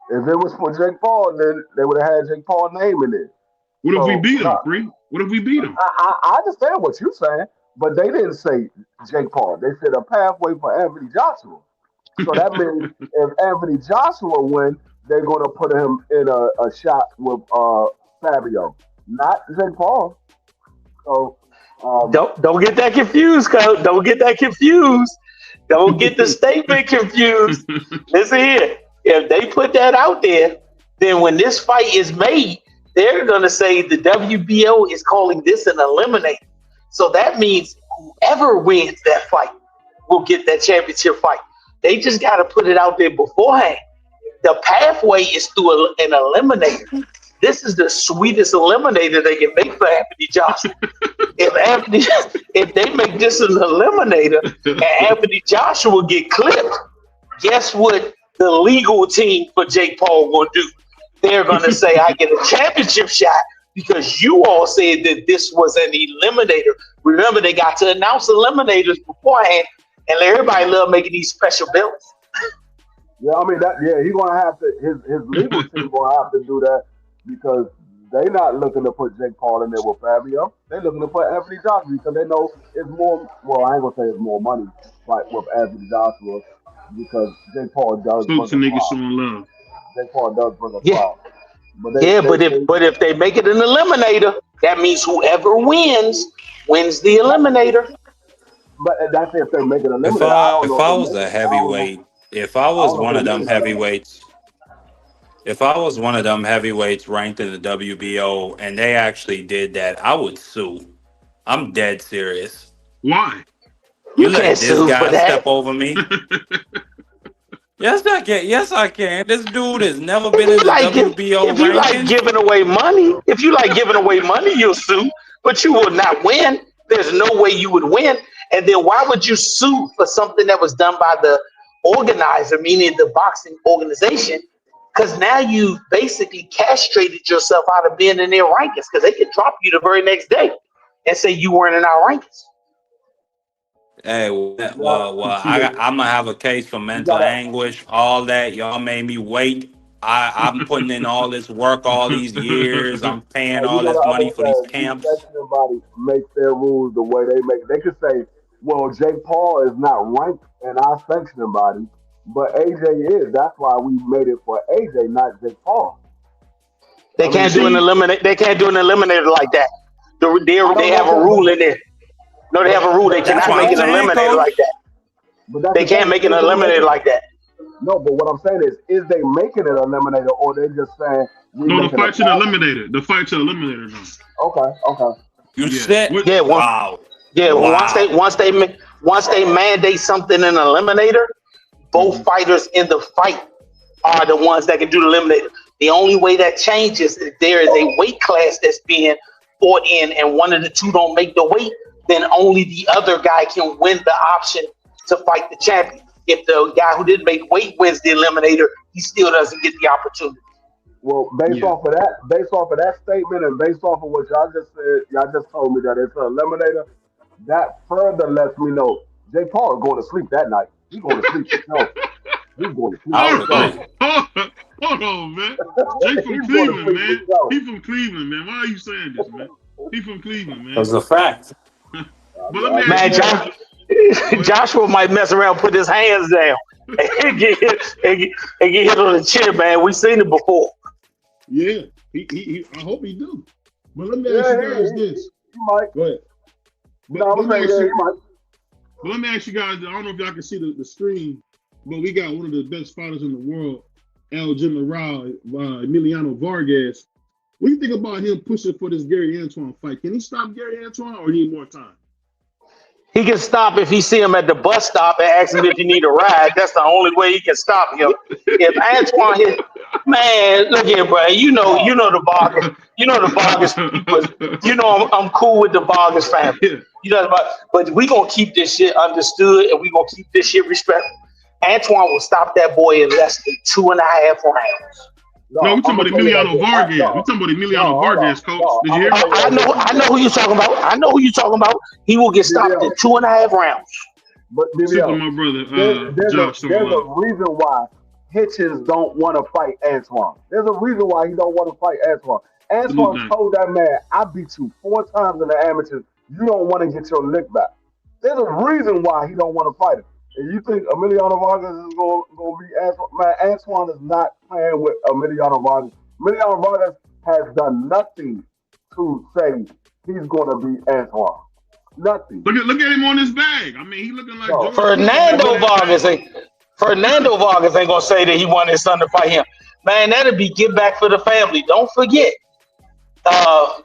If it was for Jake Paul, then they would have had Jake Paul's name in it. What if we beat him, Free? What if we beat him? I understand what you're saying, but they didn't say Jake Paul. They said a pathway for Anthony Joshua. So that means if Anthony Joshua wins, they're going to put him in a shot with Fabio, not Jake Paul. So don't get that confused, Coach. Don't get that confused. Don't get the statement confused. Listen here. If they put that out there, then when this fight is made, they're going to say the WBO is calling this an eliminator. So that means whoever wins that fight will get that championship fight. They just got to put it out there beforehand. The pathway is through an eliminator. This is the sweetest eliminator they can make for Anthony Joshua. If they make this an eliminator and Anthony Joshua get clipped, guess what the legal team for Jake Paul will do? They're going to say, I get a championship shot because you all said that this was an eliminator. Remember, they got to announce eliminators beforehand and everybody love making these special belts. Yeah, I mean, he's going to have to, his legal team going to have to do that because They not looking to put Jake Paul in there with Fabio. They looking to put Anthony Joshua because they know it's more. Well, I ain't gonna say it's more money fight with Anthony Joshua because Jake Paul does Spoke bring to a niggas crowd. showing love. Jake Paul does bring a Yeah, crowd. But if they make it an eliminator, that means whoever wins the eliminator. but that's if they make it a If eliminator. I don't know if if I they was make a it. I don't know. heavyweight, if I I was don't know if one they of make them it an eliminator. heavyweights, if I was one of them heavyweights ranked in the WBO and they actually did that, I would sue. I'm dead serious. Why? You You can't let this sue for guy step that. over me? Yes, I can. Yes, I can. This dude has never been If in you the like give, WBO if you like rankings. giving away money, you'll sue, but you will not win. There's no way you would win. And then why would you sue for something that was done by the organizer, meaning the boxing organization? Because now you basically castrated yourself out of being in their rankings because they could drop you the very next day and say you weren't in our rankings. Hey, Yeah, I'm gonna have a case for you mental gotta. anguish. All that y'all made me wait. I'm putting in all this work all these years. I'm paying You all gotta this money for these understand. These camps. sanctioning bodies make their rules the way they make. They could say, "Well, Jake Paul is not ranked in our sanctioning body, but AJ is. That's why we made it for AJ, not Jake Paul." They I mean, can't do an See, eliminate. They can't do an eliminator like that. I They don't know have if a that, rule in there. No, they but have a rule. They that's That's the cannot what make I'm an thing. saying, eliminator coach. like that. But that's They the can't thing. make an Is they eliminator making like that. no? But what I'm saying is they making it eliminator, or they just saying we no, the making a fight to the pass? eliminator. The fight to eliminator. No. Okay, okay. You Yeah. said, What? Yeah, wow, yeah. wow. Once they mandate something in an eliminator, both Mm-hmm. fighters in the fight are the ones that can do the eliminator. The only way that changes is there is a weight class that's being fought in, and one of the two don't make the weight, then only the other guy can win the option to fight the champion. If the guy who didn't make weight wins the eliminator, he still doesn't get the opportunity. Well, Yeah. based off of that statement, and based off of what y'all just said, y'all just told me that it's an eliminator. That further lets me know Jake Paul is going to sleep that night. He's going to sleep for sure. He's going to sleep I for would Hold sure. agree. on, hold on, man. Jake from He's going to Cleveland, sleep for man. sure. He from Cleveland, man. Why are you saying this, man? He from Cleveland, man. That's a fact. But let me ask Man, you this. Go ahead. Joshua might mess around, put his hands down, and get hit on the chin, man. We've seen it before. Yeah, I hope he do. But let me ask Yeah, you guys this. he might. Go ahead. No, I'm saying yeah, he might. But let me ask you guys. I don't know if y'all can see the screen, but we got one of the best fighters in the world, El General Emiliano Vargas. What do you think about him pushing for this Gary Antoine fight? Can he stop Gary Antoine, or need more time? He can stop if he see him at the bus stop and ask him if he need a ride. That's the only way he can stop him. If Antoine hit, man, look here, bro. You know the Vargas people. You know I'm cool with the Vargas family. Yeah. You know, but we gonna keep this shit understood, and we gonna keep this shit respectful. Antoine will stop that boy in less than 2.5 rounds. No, we're talking about Emiliano Vargas. We're talking about Emiliano Vargas, coach. Did you hear me? I know who you're talking about. He will get stopped in 2.5 rounds. But Super, my brother, there's Josh. a reason why Hitchens don't want to fight Antoine. There's a reason why he don't want to fight Antoine. Antoine told that man, "I beat you 4 times in the amateurs. You don't want to get your lick back." There's a reason why he don't want to fight him. And you think Emiliano Vargas is going to be Antoine? Man, Antoine is not playing with Emiliano Vargas. Emiliano Vargas has done nothing to say he's going to be Antoine. Nothing. Look at him on his bag. I mean, he looking like George Fernando Vargas ain't gonna say that he wanted his son to fight him. Man, that'd be give back for the family. Don't forget,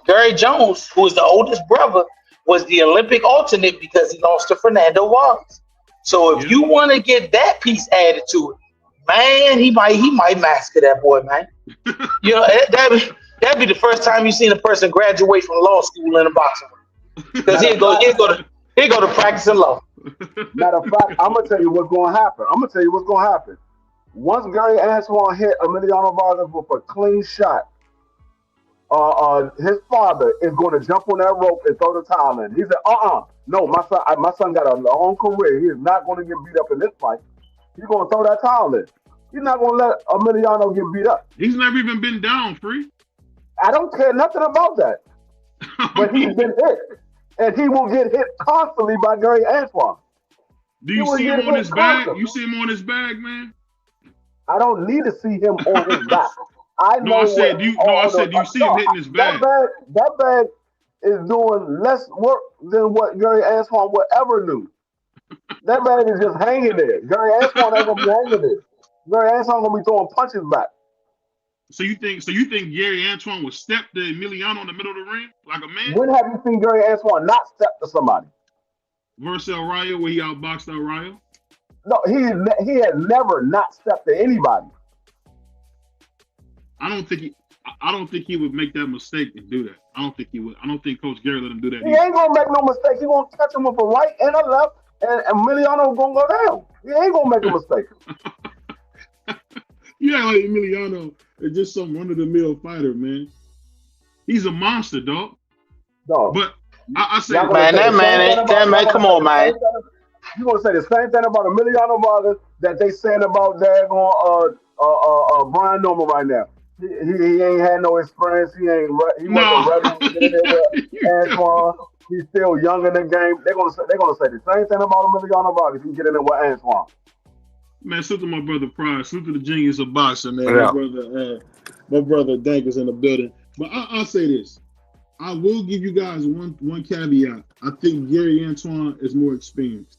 Gary Jones, who is the oldest brother, was the Olympic alternate because he lost to Fernando Vargas. So if you want to get that piece added to it, man, he might massacre that boy, man. You know, that'd be the first time you seen a person graduate from law school in a boxing ring. Because he'll go to practicing law. Matter of fact, I'm gonna tell you what's gonna happen. Once Gary Antoine hit Emiliano Vargas with a clean shot, his father is going to jump on that rope and throw the towel in. He said, no, my son got a long career. He is not going to get beat up in this fight. He's going to throw that towel in. He's not going to let Emiliano get beat up. He's never even been down, free. I don't care nothing about that. But he's been hit. And he will get hit constantly by Gary Antoine. Do you see him on his bag? You see him on his bag, man? I don't need to see him on his back. I know. I said, do you see him hitting his bag? That bag is doing less work than what Gary Antoine would ever do. That bag is just hanging there. Gary Antoine ain't gonna be hanging there. Gary Antoine gonna be throwing punches back. So you think Gary Antoine would step to Emiliano in the middle of the ring like a man? When have you seen Gary Antoine not step to somebody? Versus El Rayo, where he outboxed El Rayo? No, he has never not stepped to anybody. I don't think he would make that mistake and do that. I don't think he would. I don't think Coach Gary let him do that. He ain't gonna make no mistake. He gonna catch him with a right and a left, and Emiliano gonna go down. He ain't gonna make a mistake. You act like Emiliano is just some run-of-the-mill fighter, man. He's a monster, dog. Dog. But I say, that man, come on, man. You gonna say the same thing about Emiliano Vargas that they saying about Brian Norman right now? He ain't had no experience. He wasn't ready with Antoine. He's still young in the game. They're gonna say the same thing about Emiliano Vargas. He get in there with Antoine. Man, salute to my brother Pride. Salute to the genius of boxing, man. Yeah. My brother Dank is in the building. But I'll say this. I will give you guys one caveat. I think Gary Antoine is more experienced.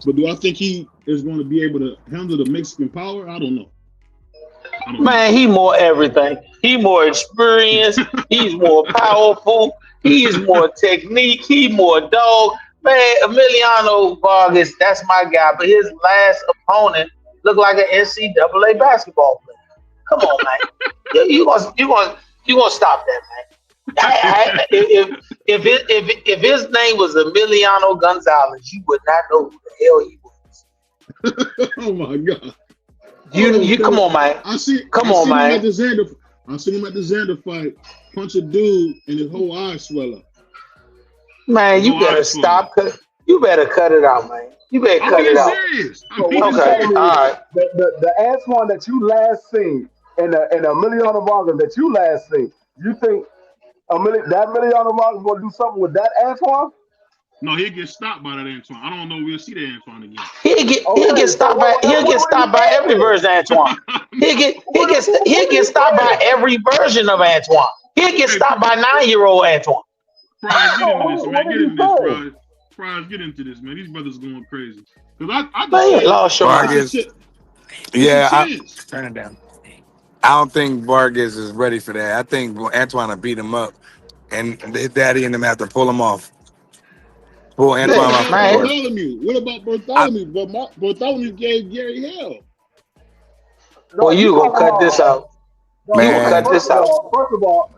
But do I think he is going to be able to handle the Mexican power? I don't know. Man, he more everything. He more experienced. He's more powerful. He is more technique. He more dog. Man, Emiliano Vargas, that's my guy. But his last opponent looked like an NCAA basketball player. Come on, man. You gonna stop that, man. If his name was Emiliano Gonzalez, you would not know who the hell he was. Oh my God! You come on, man. I seen him at the Xander fight, punch a dude, and his whole eye swell up. Man, you better stop. You better cut it out, man. You better cut it out. Okay, all right. The Antoine that you last seen and the Emiliano Vargas that you last seen, you think that Emiliano Vargas gonna do something with that Antoine? No, he'll get stopped by that Antoine. I don't know if we'll see that Antoine again. He'll get stopped by every version of Antoine. He'll get stopped by every version of Antoine. He'll get stopped by 9-year-old Antoine. Prize, get into this, man. Get into this, Prize, get into this, man. These brothers going crazy. Because I lost your Vargas. Yeah, turn it down. I don't think Vargas is ready for that. I think Antoine will beat him up, and his daddy and them have to pull him off. Pull Antoine off. What about Bartholomew? Bartholomew gave Gary hell. Well, you gonna cut this out? Man, cut this out. First of all,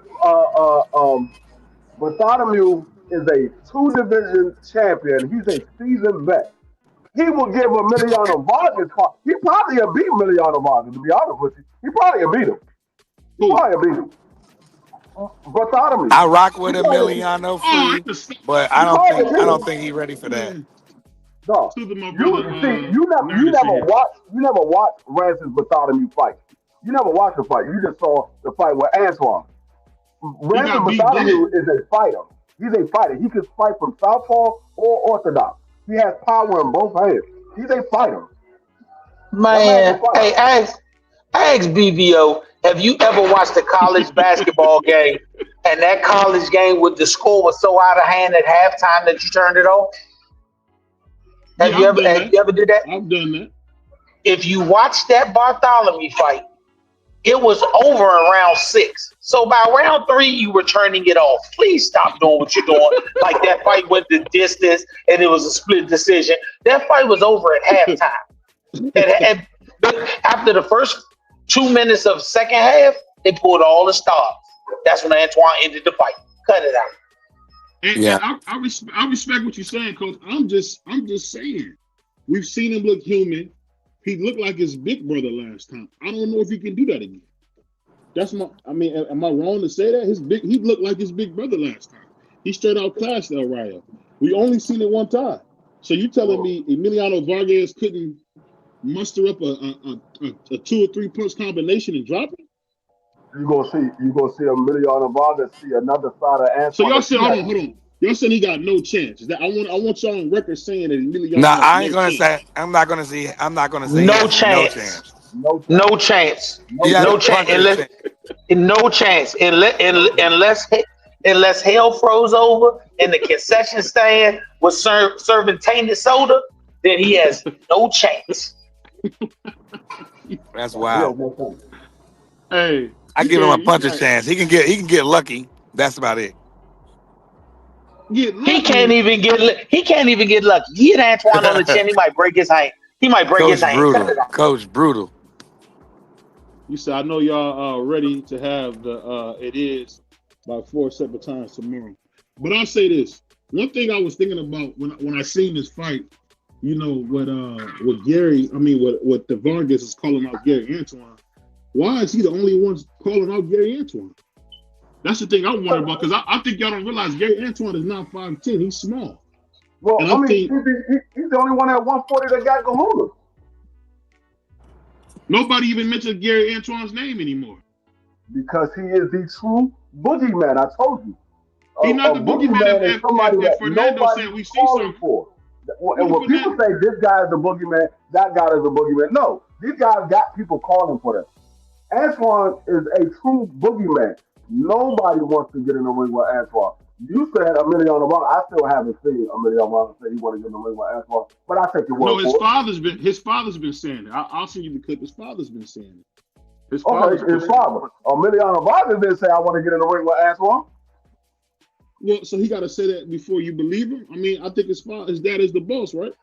Bartholomew is a 2-division champion. He's a seasoned vet. He will give Emiliano Vargas. He probably will beat Emiliano Vargas, to be honest with you. He probably will beat him. Bartholomew. I rock with Emiliano, but I don't think he's ready for that. No, you never watched Ransom Bartholomew fight. You never watched the fight. You just saw the fight with Antoine. Ransom Bartholomew is a fighter. He's a fighter. He can fight from southpaw or orthodox. He has power in both hands. He's a fighter. Man, hey, ask BVO, have you ever watched a college basketball game and that college game with the score was so out of hand at halftime that you turned it off? Have you ever did that? I've done that. If you watch that Bartholomew fight, it was over in round 6. So by round 3, you were turning it off. Please stop doing what you're doing. Like that fight went the distance and it was a split decision. That fight was over at halftime. and after the first 2 minutes of second half, they pulled all the stops. That's when Antoine ended the fight. Cut it out. And I respect what you're saying, Coach. I'm just saying. We've seen him look human. He looked like his big brother last time. I don't know if he can do that again. Am I wrong to say that? He looked like his big brother last time. He straight out clashed El Rayo. We only seen it one time. So you telling me Emiliano Vargas couldn't muster up a 2 or 3 punch combination and drop it? you gonna see Emiliano Vargas see another side of So Antoine. y'all said, hold on. Y'all said he got no chance. I want y'all on record saying that Emiliano Nah, has I no ain't gonna chance. say. I'm not gonna say. He No has no chance. chance. No chance. He has No a chance. puncher's chance. No chance. Unless hell froze over and the concession stand was serving tainted soda, then he has no chance. That's wild. Hey, I give him a puncher's chance. He can get lucky. That's about it. Get lucky. He can't even get lucky. He hit Antoine on the chin. He might break his hand. Cut it out. Coach brutal. You said I know y'all ready to have the it is by 4 separate times tomorrow. But I'll say this. One thing I was thinking about when I seen this fight, you know, what Gary, I mean what the Vargas is calling out Gary Antoine. Why is he the only one calling out Gary Antoine? That's the thing I wonder about, because I think y'all don't realize Gary Antoine is not 5'10". He's small. Well, I mean, he's the only one at 140 that got kahuna. Nobody even mentions Gary Antoine's name anymore. Because he is the true boogeyman. I told you. He's not the boogeyman is somebody that Fernando said we see something for. And when people say this guy is the boogeyman, that guy is the boogeyman. No, these guys got people calling for them. Antoine is a true boogeyman. Nobody wants to get in the ring with Antoine. You said Emiliano Vargas. I still haven't seen Emiliano Vargas say he want to get in the ring with Antoine, but I think it was. No, his father's been saying it. I'll send you the clip. His father's been saying it. His father. Emiliano Vargas didn't say I want to get in the ring with Antoine. Well, so he got to say that before you believe him. I mean, I think his dad is the boss, right?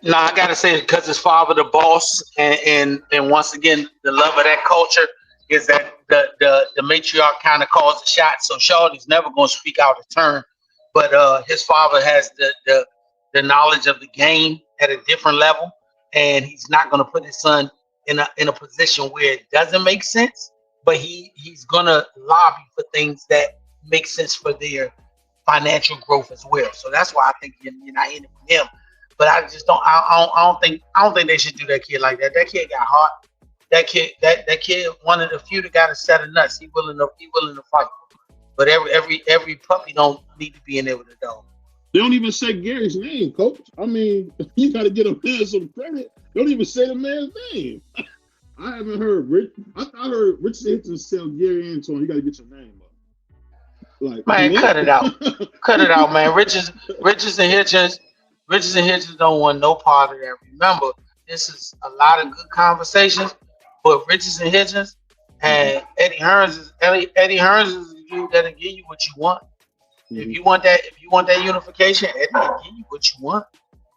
No, I gotta say it because his father the boss, and once again, the love of that culture is that the matriarch kind of calls the shots. So Shawty's never gonna speak out of turn, but his father has the knowledge of the game at a different level, and he's not gonna put his son in a position where it doesn't make sense, but he's gonna lobby for things that make sense for their financial growth as well. So that's why I think you're not in it with him. But I just don't. I don't think they should do that kid like that. That kid got heart. That kid, one of the few that got a set of nuts. He willing to fight. But every puppy don't need to be in there with a dog. They don't even say Gary's name, coach. I mean, you got to get a man some credit. They don't even say the man's name. I haven't heard Rich. I heard Rich Hitchens tell Gary Antoine, you got to get your name up. Like, man, cut it out. Cut it out, man. Riches and Hitchens don't want no part of that. Remember, this is a lot of good conversations, but Riches and Hitchens and Eddie Hearns is the dude that'll give you what you want. Mm-hmm. If you want that unification, Eddie will give you what you want.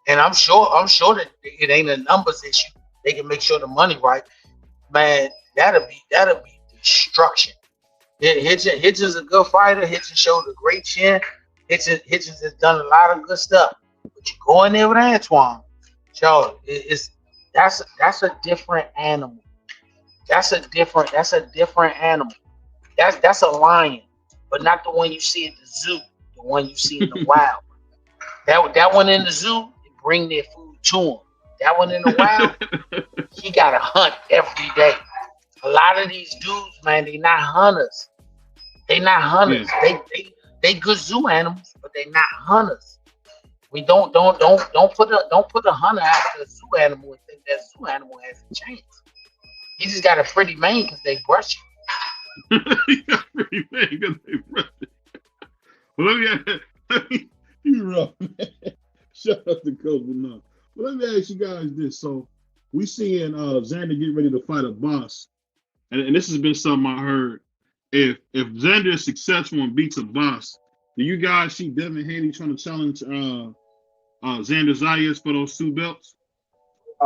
And I'm sure that it ain't a numbers issue. They can make sure the money right. Man, that'll be destruction. Hitchens is a good fighter. Hitchens showed a great chin. Hitchens has done a lot of good stuff. But you go in there with Antoine, Joe, that's a different animal. That's a different animal. That's a lion, but not the one you see at the zoo. The one you see in the wild. That one in the zoo, they bring their food to him. That one in the wild, he got to hunt every day. A lot of these dudes, man, they not hunters. They not hunters. Yeah. They good zoo animals, but they not hunters. We don't put a hunter after a zoo animal and think that zoo animal has a chance. He just got a pretty mane because they brush him. He got a pretty mane because they brush him. Let me you rough, man. Shout out to Coach Bernard. But let me ask you guys this. So we seeing Xander get ready to fight a boss. And this has been something I heard. If Xander is successful and beats a boss, do you guys see Devin Haney trying to challenge Xander Zayas for those 2 belts?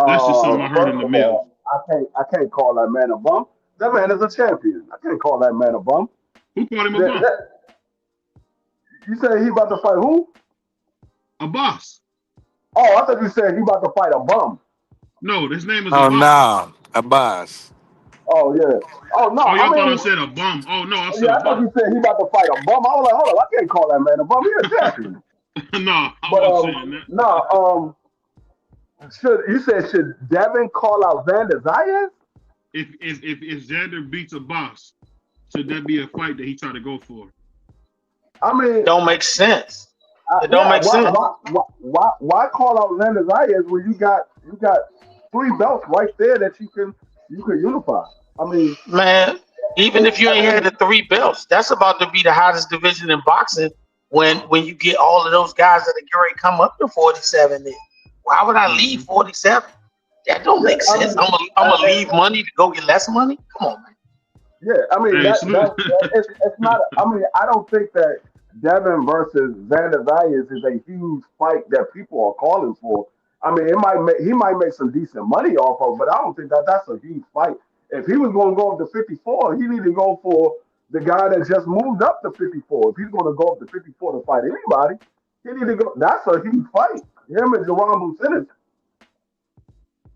That's just something I heard in the mail. I can't call that man a bum. That man is a champion. I can't call that man a bum. Who called him a bum? You said he about to fight who? A boss. Oh, I thought you said he about to fight a bum. No, his name is a boss. A boss. Oh, yeah. Oh, no. Oh, y'all thought I said a bum. Oh, no, I said I thought you said he about to fight a bum. I was like, hold on, I can't call that man a bum. He's a champion. No, I wasn't saying that. No, should Devin call out Xander Zayas? if Xander beats a boss, should that be a fight that he try to go for? I mean, Don't make sense. It don't make sense. Why call out Xander Zayas when you got 3 belts right there that you can unify? I mean, Man, even if you ain't had the 3 belts, that's about to be the hottest division in boxing when you get all of those guys that are ready to come up to 47 then. Why would I leave 47? That don't make sense. I'm gonna leave money to go get less money? Come on, man. Yeah, I mean it's not. I mean, I don't think that Devin versus Xander Zayas is a huge fight that people are calling for. I mean, he might make some decent money off of, but I don't think that that's a huge fight. If he was going to go up to 54, he need to go for the guy that just moved up to 54. If he's going to go up to 54 to fight anybody, he need to go. That's a huge fight. Him and Jerome Businis.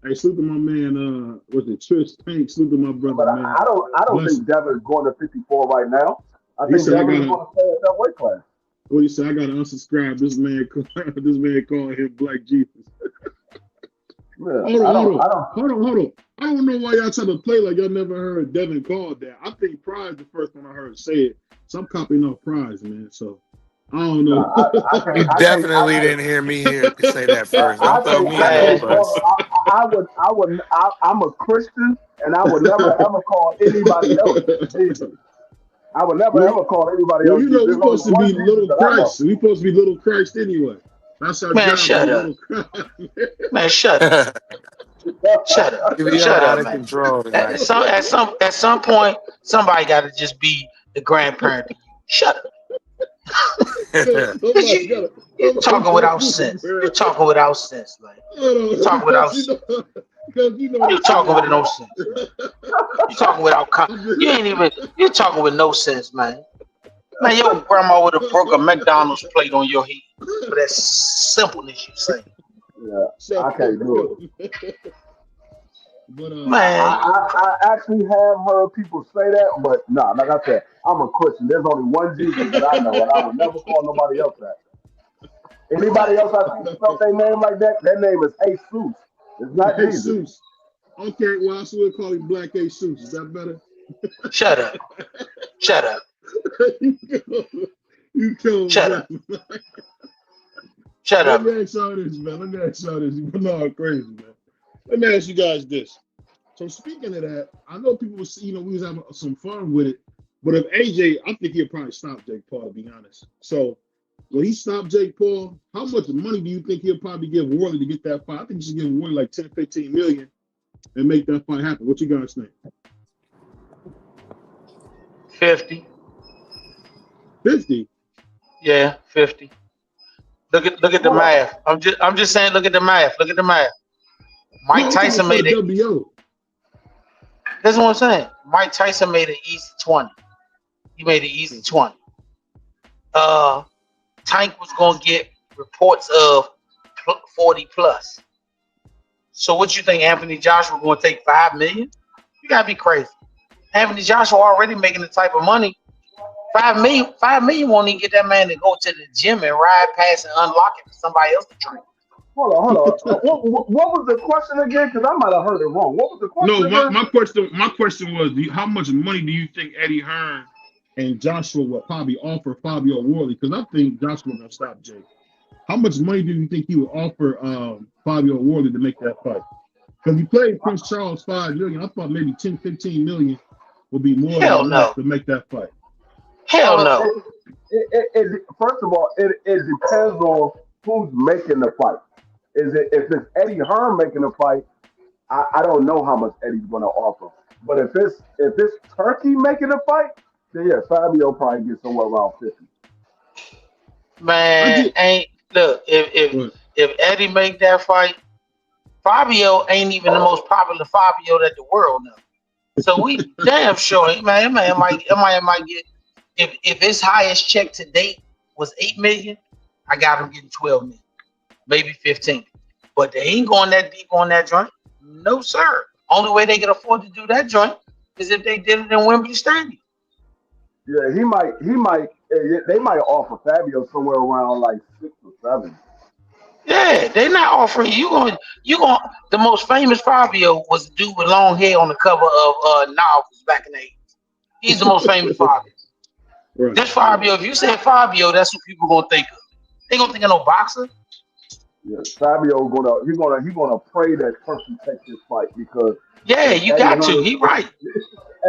Hey, salute to my man. Was it Trish Tank? Salute to my brother, But man. I don't think Devin's going to 54 right now. I think Devin's going to stay at that weight class. What you say? I gotta unsubscribe. This man calling him Black Jesus. Yeah, Hold on. I don't know why y'all try to play like y'all never heard Devin called that. I think Prize the first one I heard say it. So I'm copying off Prize, man. So I don't know. You definitely didn't hear me say that first. Don't throw me in first. I'm a Christian, and I would never ever call anybody else Jesus. I would never ever call anybody else. You know, we're supposed to be little Christ. We're supposed to be little Christ anyway. That's our Man, job. shut up. Man, shut up. Shut up. Shut up, man. At some point, somebody got to just be the grandparent. Shut up. You're talking without sense. You're talking without sense, man. You're talking without sense. You're talking with no sense. You're talking without. You're talking with no sense, man. Man, your grandma would have broke a McDonald's plate on your head for that simpleness you say. Yeah, I can't do it. But, man, I actually have heard people say that, but nah, like I said, I'm a Christian. There's only one Jesus that I know, and I would never call nobody else that. Anybody else I see spell their name like that, their name is Jesus. It's not Jesus. Jesus. Okay, well, I still call him Black Jesus. Is that better? Shut up. Shut up. You killed Shut up. Shut up. Let me ask y'all this, man. No, crazy, man. Let me ask you guys this. So speaking of that, I know people were, we was having some fun with it, but if AJ, I think he'll probably stop Jake Paul, to be honest. So when he stopped Jake Paul, how much money do you think he'll probably give Worley to get that fight? I think he should give Worley like 10, 15 million and make that fight happen. What you guys think? 50. 50? Yeah, 50. Look at the math. I'm just saying, look at the math. Look at the math. Mike Tyson made it. WO. That's what I'm saying. Mike Tyson made it easy 20. He made it easy 20. Tank was gonna get reports of 40 plus. So what you think Anthony Joshua gonna take 5 million? You gotta be crazy. Anthony Joshua already making the type of money. 5 million won't even get that man to go to the gym and ride past and unlock it for somebody else to train. Hold on. What was the question again? Because I might have heard it wrong. What was the question? No, my question was, how much money do you think Eddie Hearn and Joshua will probably offer Fabio Worley? Because I think Joshua gonna stop Jake. How much money do you think he would offer Fabio Worley to make that fight? Because he played Prince Charles $5 million. I thought maybe 10, 15 million would be more than enough to make that fight. Hell no. First of all, it depends on who's making the fight. If it's Eddie Hearn making the fight, I don't know how much Eddie's going to offer. But if it's Turkey making the fight, then yeah, Fabio probably gets somewhere around 50. Man, if Eddie make that fight, Fabio ain't even the most popular Fabio that the world knows. So we damn sure, man might get. If his highest check to date was 8 million, I got him getting 12 million, maybe 15. But they ain't going that deep on that joint. No, sir. Only way they can afford to do that joint is if they did it in Wembley Stadium. Yeah, they might offer Fabio somewhere around like 6 or 7. Yeah, they're not offering you going the most famous Fabio was a dude with long hair on the cover of novels back in the 80s. He's the most famous Fabio. Right. This Fabio, if you say Fabio, that's what people gonna think of. They gonna think of no boxer. Yeah, Fabio gonna pray that person takes this fight because Yeah, if you got to. He right.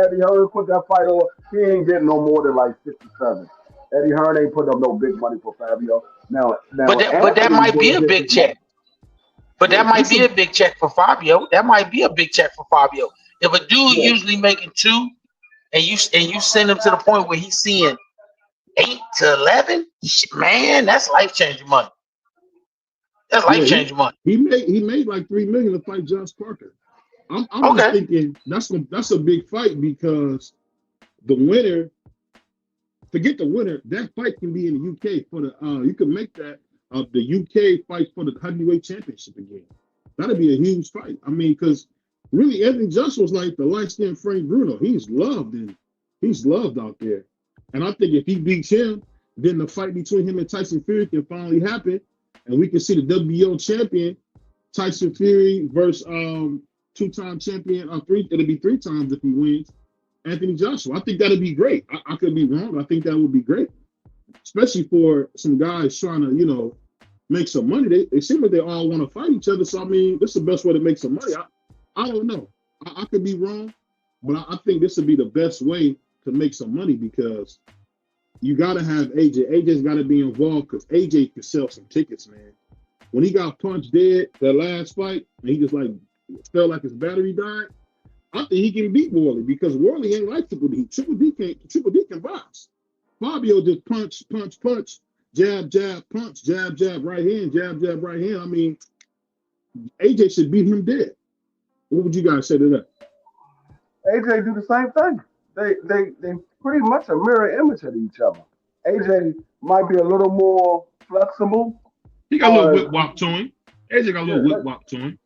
Eddie Hearn put that fight over, he ain't getting no more than like 67. Eddie Hearn ain't putting up no big money for Fabio. Now But that Anthony's might be gonna a get big his money. check. But that Yeah, might that's be a a big check for Fabio. That might be a big check for Fabio. If a dude Yeah, usually making 2 and you send him to the point where he's seeing 8 to 11, man, that's life changing money. That's life yeah. changing money. He made like $3 million to fight Josh Parker. I'm just Okay. thinking that's a big fight because the winner, forget the winner, that fight can be in the UK for the you can make that the UK fight for the heavyweight championship again. That'd be a huge fight. I mean, because really Anthony Joshua's like the light-skinned Frank Bruno. He's loved out there. And I think if he beats him, then the fight between him and Tyson Fury can finally happen, and we can see the WBO champion Tyson Fury versus two-time champion. It'll be 3 times if he wins. Anthony Joshua. I think that'd be great. I could be wrong. I think that would be great, especially for some guys trying to, make some money. They seem like they all want to fight each other. So I mean, this is the best way to make some money. I don't know. I could be wrong, but I think this would be the best way to make some money because you got to have AJ. AJ's got to be involved because AJ can sell some tickets, man. When he got punched dead that last fight, and he just like felt like his battery died. I think he can beat Worley because Worley ain't like Triple D. Triple D can box. Fabio just punch, jab, punch, jab, right hand, jab, right hand. I mean, AJ should beat him dead. What would you guys say to that? AJ do the same thing. They pretty much a mirror image of each other. AJ might be a little more flexible. He got a little whip wop to him. AJ got a little Yeah, whip wop to him.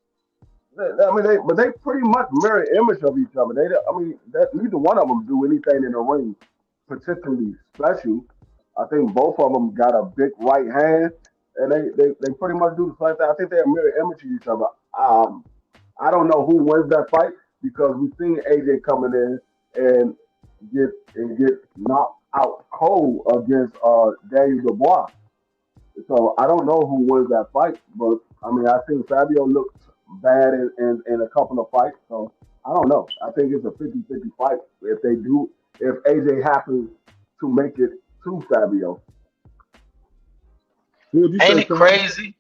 but they pretty much mirror image of each other. Neither one of them do anything in the ring particularly special. I think both of them got a big right hand, and they pretty much do the same thing. I think they're a mirror image of each other. I don't know who wins that fight because we've seen AJ coming in and get knocked out cold against Daniel Dubois. So I don't know who wins that fight, but I mean I think Fabio looked bad in a couple of fights. So I don't know. I think it's a 50-50 fight if AJ happens to make it to Fabio. Ain't it crazy?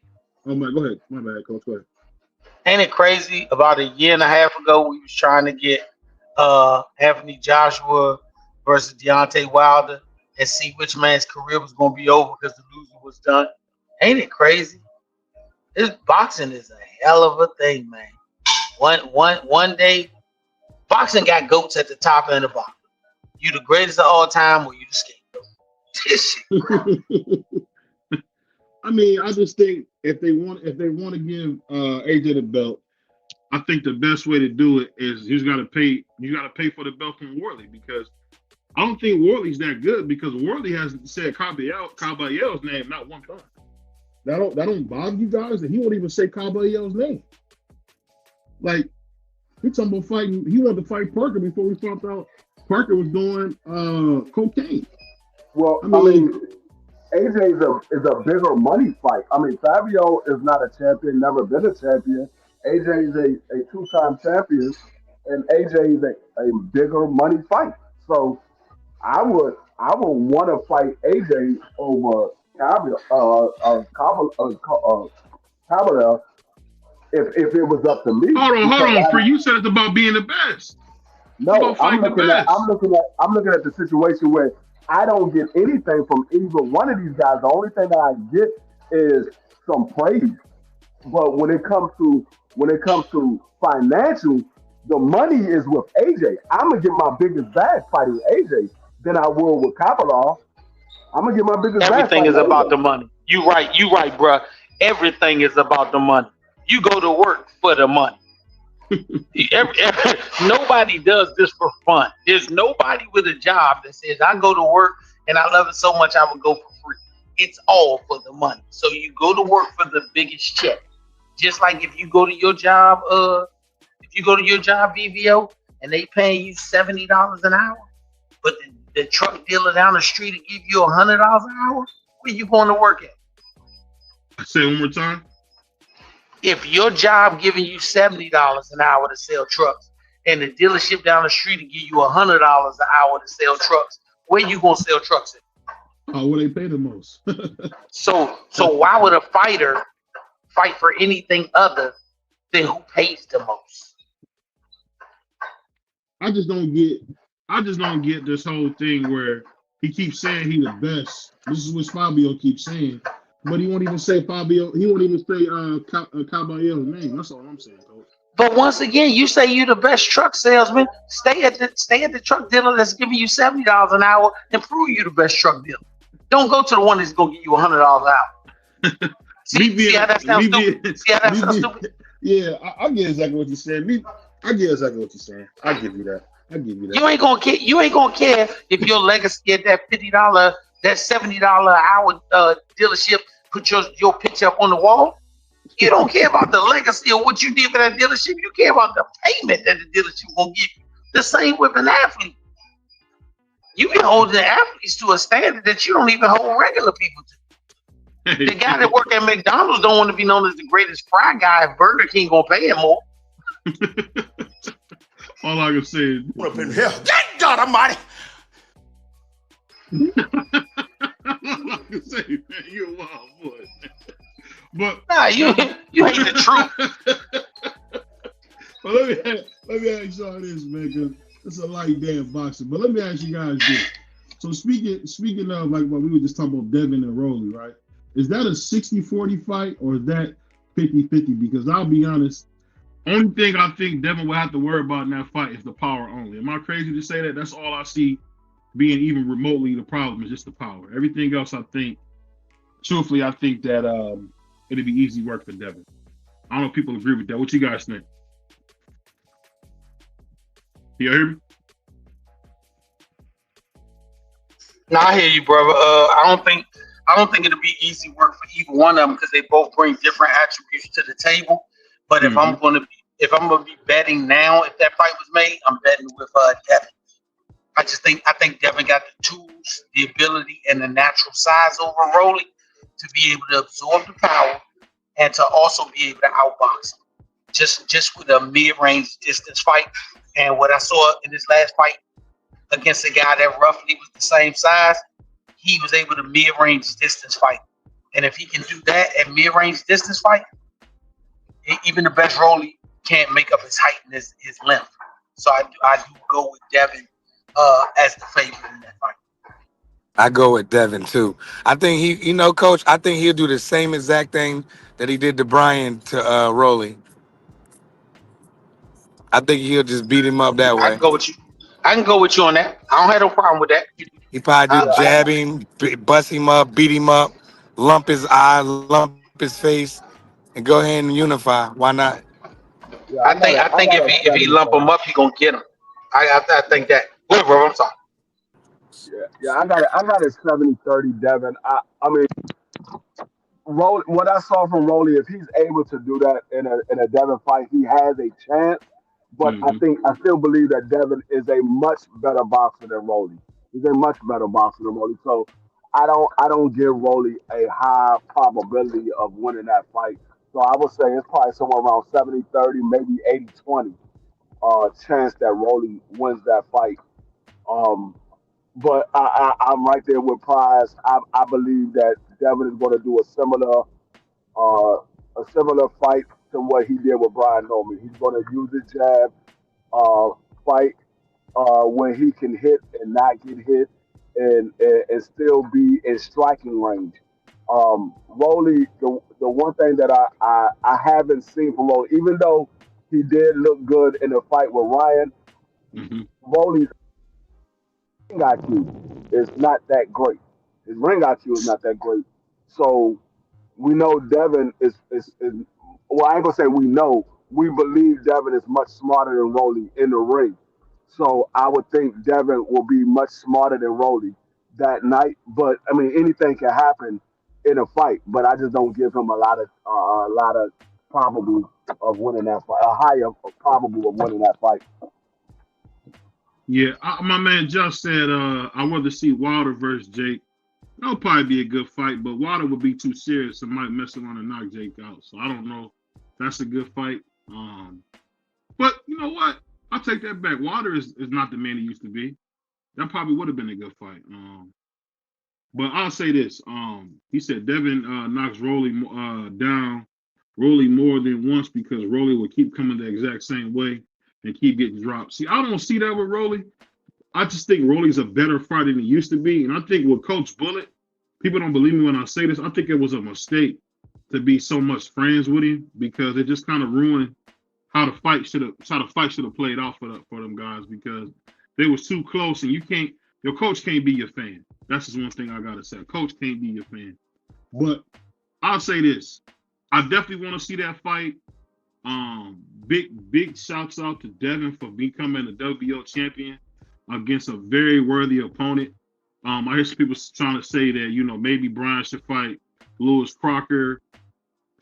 Oh my, go ahead. My bad, Coach. Go ahead. Ain't it crazy? About a year and a half ago, we was trying to get Anthony Joshua versus Deontay Wilder and see which man's career was going to be over because the loser was done. Ain't it crazy? This boxing is a hell of a thing, man. One day, boxing got goats at the top and the bottom. You the greatest of all time, or you the scapegoat? I mean, I just think if they want to give AJ the belt, I think the best way to do it is you got to pay for the belt from Worley because I don't think Worley's that good because Worley hasn't said Caballero's name not one time. That don't bother you guys that he won't even say Caballero's name. Like we talking about fighting, he wanted to fight Parker before we found out Parker was doing cocaine. Well, I mean AJ is a bigger money fight. I mean, Fabio is not a champion, never been a champion. AJ is a 2-time champion, and AJ is a bigger money fight. So I would want to fight AJ over Caballero if it was up to me. Hold on, Free. You said it's about being the best. No, I'm looking at the situation where I don't get anything from either one of these guys. The only thing that I get is some praise. But when it comes to financial, the money is with AJ. I'm gonna get my biggest bag fighting AJ than I will with Kavalov. I'm gonna get my biggest bag. Everything is about the money. You right, bro. Everything is about the money. You go to work for the money. Nobody does this for fun. There's nobody with a job that says I go to work and I love it so much I would go for free. It's all for the money. So you go to work for the biggest check. Just like if you go to your job, BVO, and they paying you $70 an hour, but the truck dealer down the street will give you $100 an hour, where you going to work at? Say it one more time. If your job giving you $70 an hour to sell trucks, and the dealership down the street will give you $100 an hour to sell trucks, where you gonna sell trucks at? Oh, well, they pay the most. So why would a fighter fight for anything other than who pays the most? I just don't get this whole thing where he keeps saying he the best. This is what Fabio keeps saying, but he won't even say Fabio. He won't even say Caballero's name. That's all I'm saying, Coach. But once again, you say you're the best truck salesman. Stay at the truck dealer that's giving you $70 an hour and prove you the best truck dealer. Don't go to the one that's gonna give you $100 an hour. See how that sounds stupid? Yeah, I get exactly what you're saying. I get exactly what you're saying. I give you that. You ain't gonna care if your legacy at that $50, that $70 an hour dealership put your picture up on the wall. You don't care about the legacy of what you did for that dealership. You care about the payment that the dealership gonna give you. The same with an athlete. You be holding the athletes to a standard that you don't even hold regular people to. The guy that work at McDonald's don't want to be known as the greatest fry guy if Burger King gonna pay him more. All I can say is, up in here. Good God Almighty! all I can say, man, you're a wild boy. But nah, you ain't the truth. Well, let me ask y'all this, man, because it's a light day of boxing. But let me ask you guys this. So speaking of like what we were just talking about, Devin and Rolly, right? Is that a 60-40 fight or is that 50-50? Because I'll be honest, only thing I think Devin will have to worry about in that fight is the power only. Am I crazy to say that? That's all I see being even remotely the problem is just the power. Everything else, I think, truthfully, I think that it'll be easy work for Devin. I don't know if people agree with that. What you guys think? You hear me? No, I hear you, brother. I don't think it'll be easy work for either one of them because they both bring different attributes to the table. But if I'm gonna be betting now, if that fight was made, I'm betting with Devin. I think Devin got the tools, the ability, and the natural size over Rolly to be able to absorb the power and to also be able to outbox him. Just with a mid-range distance fight. And what I saw in this last fight against a guy that roughly was the same size, he was able to mid-range distance fight. And if he can do that at mid-range distance fight, even the best Rolly can't make up his height and his length. So I do go with Devin as the favorite in that fight. I go with Devin too. I think Coach, I think he'll do the same exact thing that he did to Brian to Rolly. I think he'll just beat him up that I way. can go with you. I can go with you on that. I don't have no problem with that. He probably just jab him, bust him up, beat him up, lump his eye, lump his face, and go ahead and unify. Why not? Yeah, I think if he lump him up, he gonna get him. I think that. Wait, bro, I'm sorry. Yeah, I got it 70-30 Devin. I mean, what I saw from Rolly, if he's able to do that in a Devin fight, he has a chance. But I still believe that Devin is a much better boxer than Rolly. He's a much better boxer than Rolly. So I don't give Rolly a high probability of winning that fight. So I would say it's probably somewhere around 70-30, maybe 80-20 chance that Rolly wins that fight. But I'm right there with Prize. I believe that Devin is going to do uh, a similar fight to what he did with Brian Norman. He's going to use his jab, uh, fight when he can hit and not get hit, and still be in striking range. Rolly, the one thing that I haven't seen from Rolly, even though he did look good in the fight with Ryan, Rolly's ring IQ is not that great. His ring IQ is not that great. So we know Devin is well, I ain't gonna say we know. We believe Devin is much smarter than Rolly in the ring. So I would think Devin will be much smarter than Rolly. that night. But I mean, anything can happen in a fight. But I just don't give him a lot of probable of winning that fight, a higher probable of winning that fight. Yeah, my man Josh said I want to see Wilder versus Jake. That'll probably be a good fight, but Wilder would be too serious and might mess around and knock Jake out. So I don't know. That's a good fight. But you know what? I'll take that back. Wilder is not the man he used to be. That probably would have been a good fight. But I'll say this. He said Devin knocks Rolly down Rolly more than once because Rolly will keep coming the exact same way and keep getting dropped. See, I don't see that with Rolly. I just think Rolly's a better fighter than he used to be. And I think with Coach Bullitt, people don't believe me when I say this. I think it was a mistake to be so much friends with him because it just kind of ruined how the fight should have played out for them guys because they was too close and your coach can't be your fan. That's just one thing I gotta say. Coach can't be your fan. But I'll say this. I definitely want to see that fight. Big shouts out to Devin for becoming a WBO champion against a very worthy opponent. I hear some people trying to say that, maybe Brian should fight Lewis Crocker.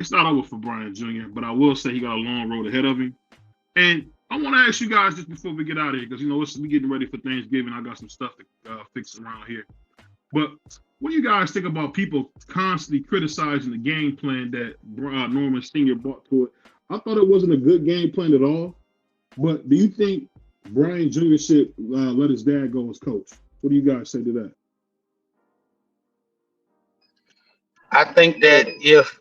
It's not over for Brian Jr., but I will say he got a long road ahead of him. And I want to ask you guys just before we get out of here, because, we getting ready for Thanksgiving. I got some stuff to fix around here. But what do you guys think about people constantly criticizing the game plan that Norman Sr. brought to it? I thought it wasn't a good game plan at all. But do you think Brian Jr. should let his dad go as coach? What do you guys say to that? I think that if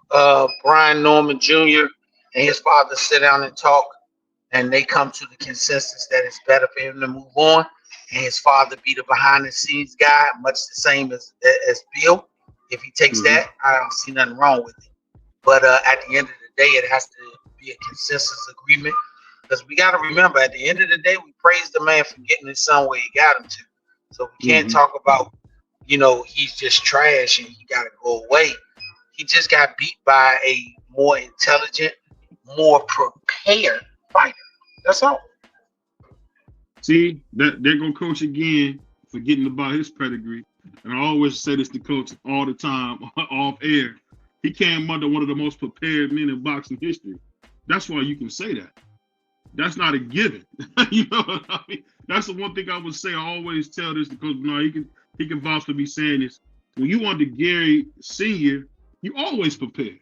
Brian Norman Jr. and his father sit down and talk, and they come to the consensus that it's better for him to move on, and his father be the behind-the-scenes guy, much the same as Bill, if he takes that, I don't see nothing wrong with it. But at the end of the day, it has to be a consensus agreement, because we got to remember, at the end of the day, we praise the man for getting his son where he got him to. So we can't talk about, he's just trash and he got to go away. He just got beat by a more intelligent, more prepared fighter. That's all. See, that they're going to coach again, forgetting about his pedigree. And I always say this to coach all the time, off air. He came under one of the most prepared men in boxing history. That's why you can say that. That's not a given. You know what I mean? That's the one thing I would say. I always tell this to Coach Bernard. He can vouch for me saying this. When you want to Gary Sr., you always prepare.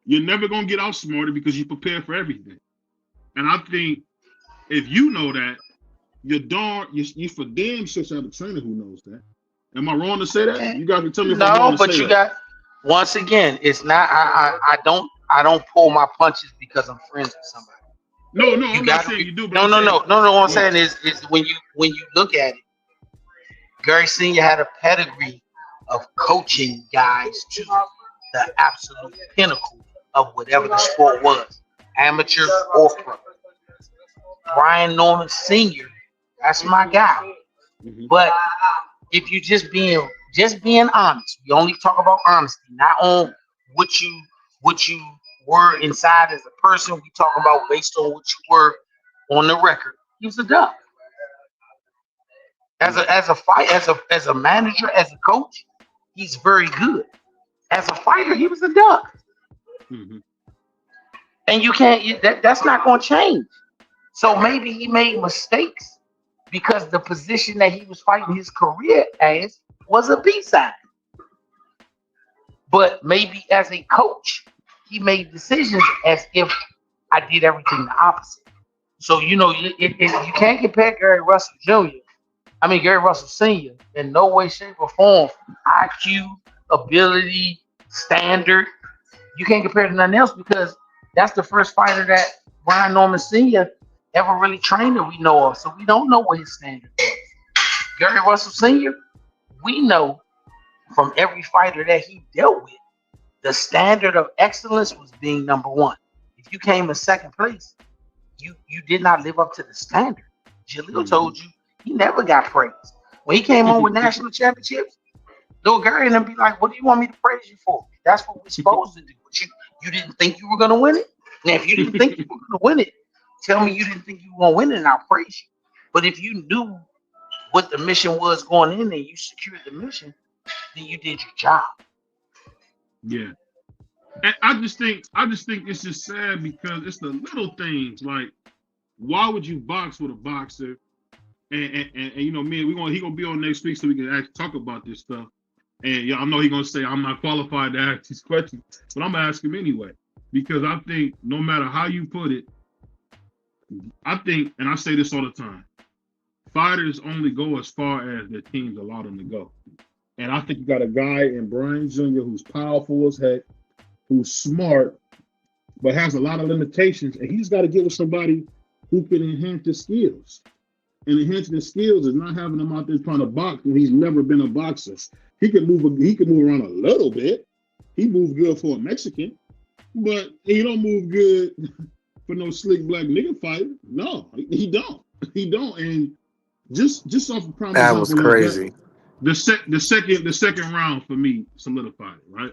You're never going to get outsmarted because you prepare for everything. And I think if you know that, you for damn sure have a trainer who knows that. Am I wrong to say that? You guys can tell me if I'm wrong to say that. No, but you got, once again, it's not, I don't pull my punches because I'm friends with somebody. No, I'm not saying you do. But No. What I'm saying is when you look at it, Gary Sr. had a pedigree of coaching guys to the absolute pinnacle of whatever the sport was, amateur or pro. Brian Norman Sr., that's my guy. But if you just being honest, we only talk about honesty, not on what you were inside as a person. We talk about based on what you were on the record. He was a duck. As a manager, as a coach, he's very good. As a fighter, he was a duck. And you can't. That's not going to change. So maybe he made mistakes because the position that he was fighting his career as was a B-side. But maybe as a coach, he made decisions as if I did everything the opposite. So, you can't compare Gary Russell Sr. in no way, shape, or form. IQ, ability, standard. You can't compare to nothing else because that's the first fighter that Brian Norman Sr. ever really trained that we know of. So we don't know what his standard was. Gary Russell Sr., we know from every fighter that he dealt with, the standard of excellence was being number one. If you came in second place, you did not live up to the standard. Jaleel told you he never got praised. When he came on with national championships, Lil Gary and them be like, what do you want me to praise you for? That's what we're supposed to do. But you didn't think you were going to win it? Now, if you didn't think you were going to win it, tell me you didn't think you were going to win it and I'll praise you. But if you knew what the mission was going in there, you secured the mission, then you did your job. Yeah. And I just think it's just sad because it's the little things. Like, why would you box with a boxer? And you know, man, he gonna be on next week so we can actually talk about this stuff. And yeah, I know he's gonna say I'm not qualified to ask these questions, but I'm gonna ask him anyway. Because I think no matter how you put it, I think, and I say this all the time, fighters only go as far as their teams allow them to go. And I think you got a guy in Brian Jr. who's powerful as heck, who's smart, but has a lot of limitations, and he's got to get with somebody who can enhance his skills. And enhancing his skills is not having him out there trying to box when he's never been a boxer. He can move around a little bit. He moves good for a Mexican, but he don't move good for no slick black nigga fighter. No, he don't. He don't. And just off the prime That example was of crazy. that, the second round for me solidified it, right?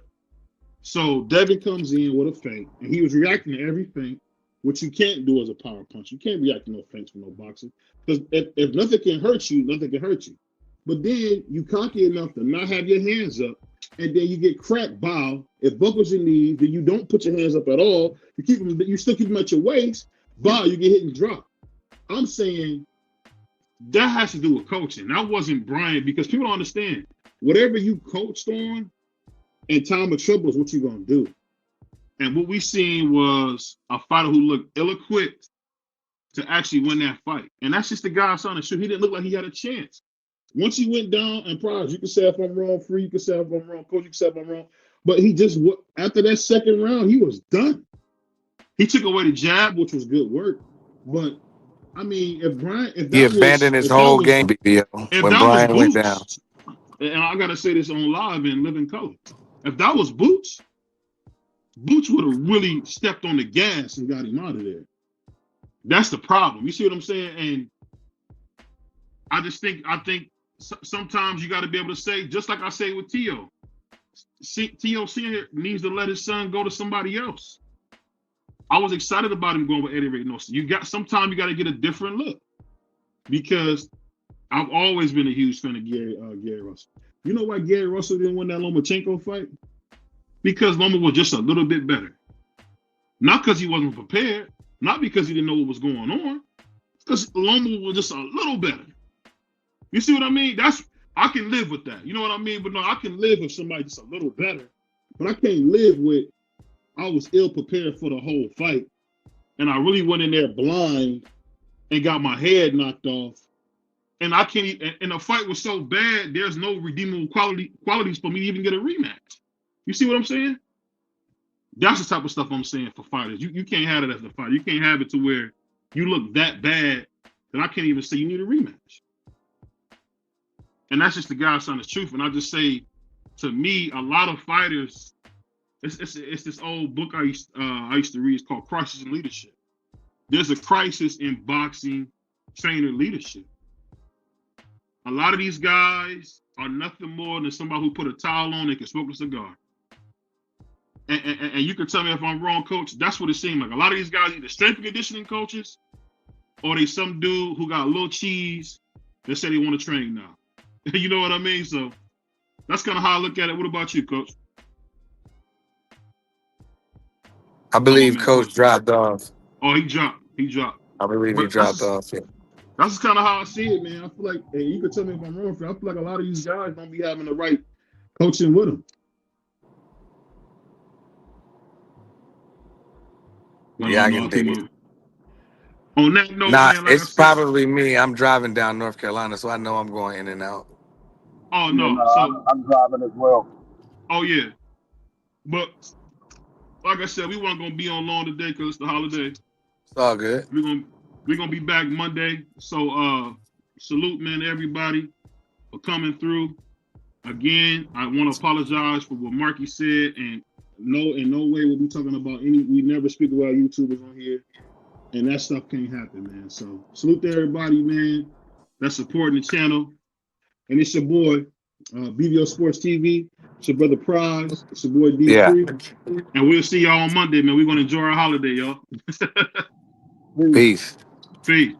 So Devin comes in with a feint, and he was reacting to every feint, which you can't do as a power punch. You can't react to no feints from no boxer. Because if nothing can hurt you, nothing can hurt you. But then you cocky enough to not have your hands up, and then you get cracked, bow. It buckles your knees, then you don't put your hands up at all. You still keep them at your waist, bow, you get hit and drop. I'm saying that has to do with coaching. That wasn't Brian, because people don't understand. Whatever you coached on in time of trouble is what you're going to do. And what we seen was a fighter who looked ill-equipped to actually win that fight. And that's just the guy I saw on the shoot. He didn't look like he had a chance. Once he went down, and Prize, you can say if I'm wrong, Free, you can say if I'm wrong, Coach, you can say if I'm wrong. But he just, after that second round, he was done. He took away the jab, which was good work. But, I mean, He abandoned his whole game, BBO, when Brian went down. And I got to say this on live in living color. If that was Boots would have really stepped on the gas and got him out of there. That's the problem. You see what I'm saying? And I think sometimes you got to be able to say, just like I say with T.O. T.O. Senior needs to let his son go to somebody else. I was excited about him going with Eddie Reynoso. Sometimes you got to get a different look, because I've always been a huge fan of Gary Russell. You know why Gary Russell didn't win that Lomachenko fight? Because Loma was just a little bit better. Not because he wasn't prepared, not because he didn't know what was going on, because Loma was just a little better. You see what I mean? I can live with that. You know what I mean? But no, I can live with somebody just a little better. But I can't live with I was ill prepared for the whole fight, and I really went in there blind and got my head knocked off. And I can't. And the fight was so bad, there's no redeemable qualities for me to even get a rematch. You see what I'm saying? That's the type of stuff I'm saying for fighters. You can't have it as a fighter. You can't have it to where you look that bad that I can't even say you need a rematch. And that's just the guy's honest truth. And I just say, to me, a lot of fighters, it's this old book I used to read. It's called Crisis in Leadership. There's a crisis in boxing trainer leadership. A lot of these guys are nothing more than somebody who put a towel on and can smoke a cigar. And you can tell me if I'm wrong, Coach. That's what it seemed like. A lot of these guys either strength and conditioning coaches, or they some dude who got a little cheese that said they want to train now. You know what I mean? So that's kind of how I look at it. What about you, Coach? I believe Coach dropped off. Oh, he dropped. I believe he dropped off. Yeah. That's kind of how I see it, man. I feel like, hey, you can tell me if I'm wrong. I feel like a lot of these guys don't be having the right coaching with them. Yeah, I can dig it. On that note, nah, man, like it's probably me. I'm driving down North Carolina, so I know I'm going in and out. Oh no, so I'm driving as well. Oh yeah, but like I said, we weren't gonna be on long today because it's the holiday. It's all good. We're gonna be back Monday. So salute, man, everybody for coming through. Again, I want to apologize for what Marky said, and no, in no way will we talking about we never speak about YouTubers on here. And that stuff can't happen, man. So salute to everybody, man, that's supporting the channel. And it's your boy, BBO Sports TV. It's your brother Prize. It's your boy D3. Yeah. And we'll see y'all on Monday, man. We're going to enjoy our holiday, y'all. Peace. Peace.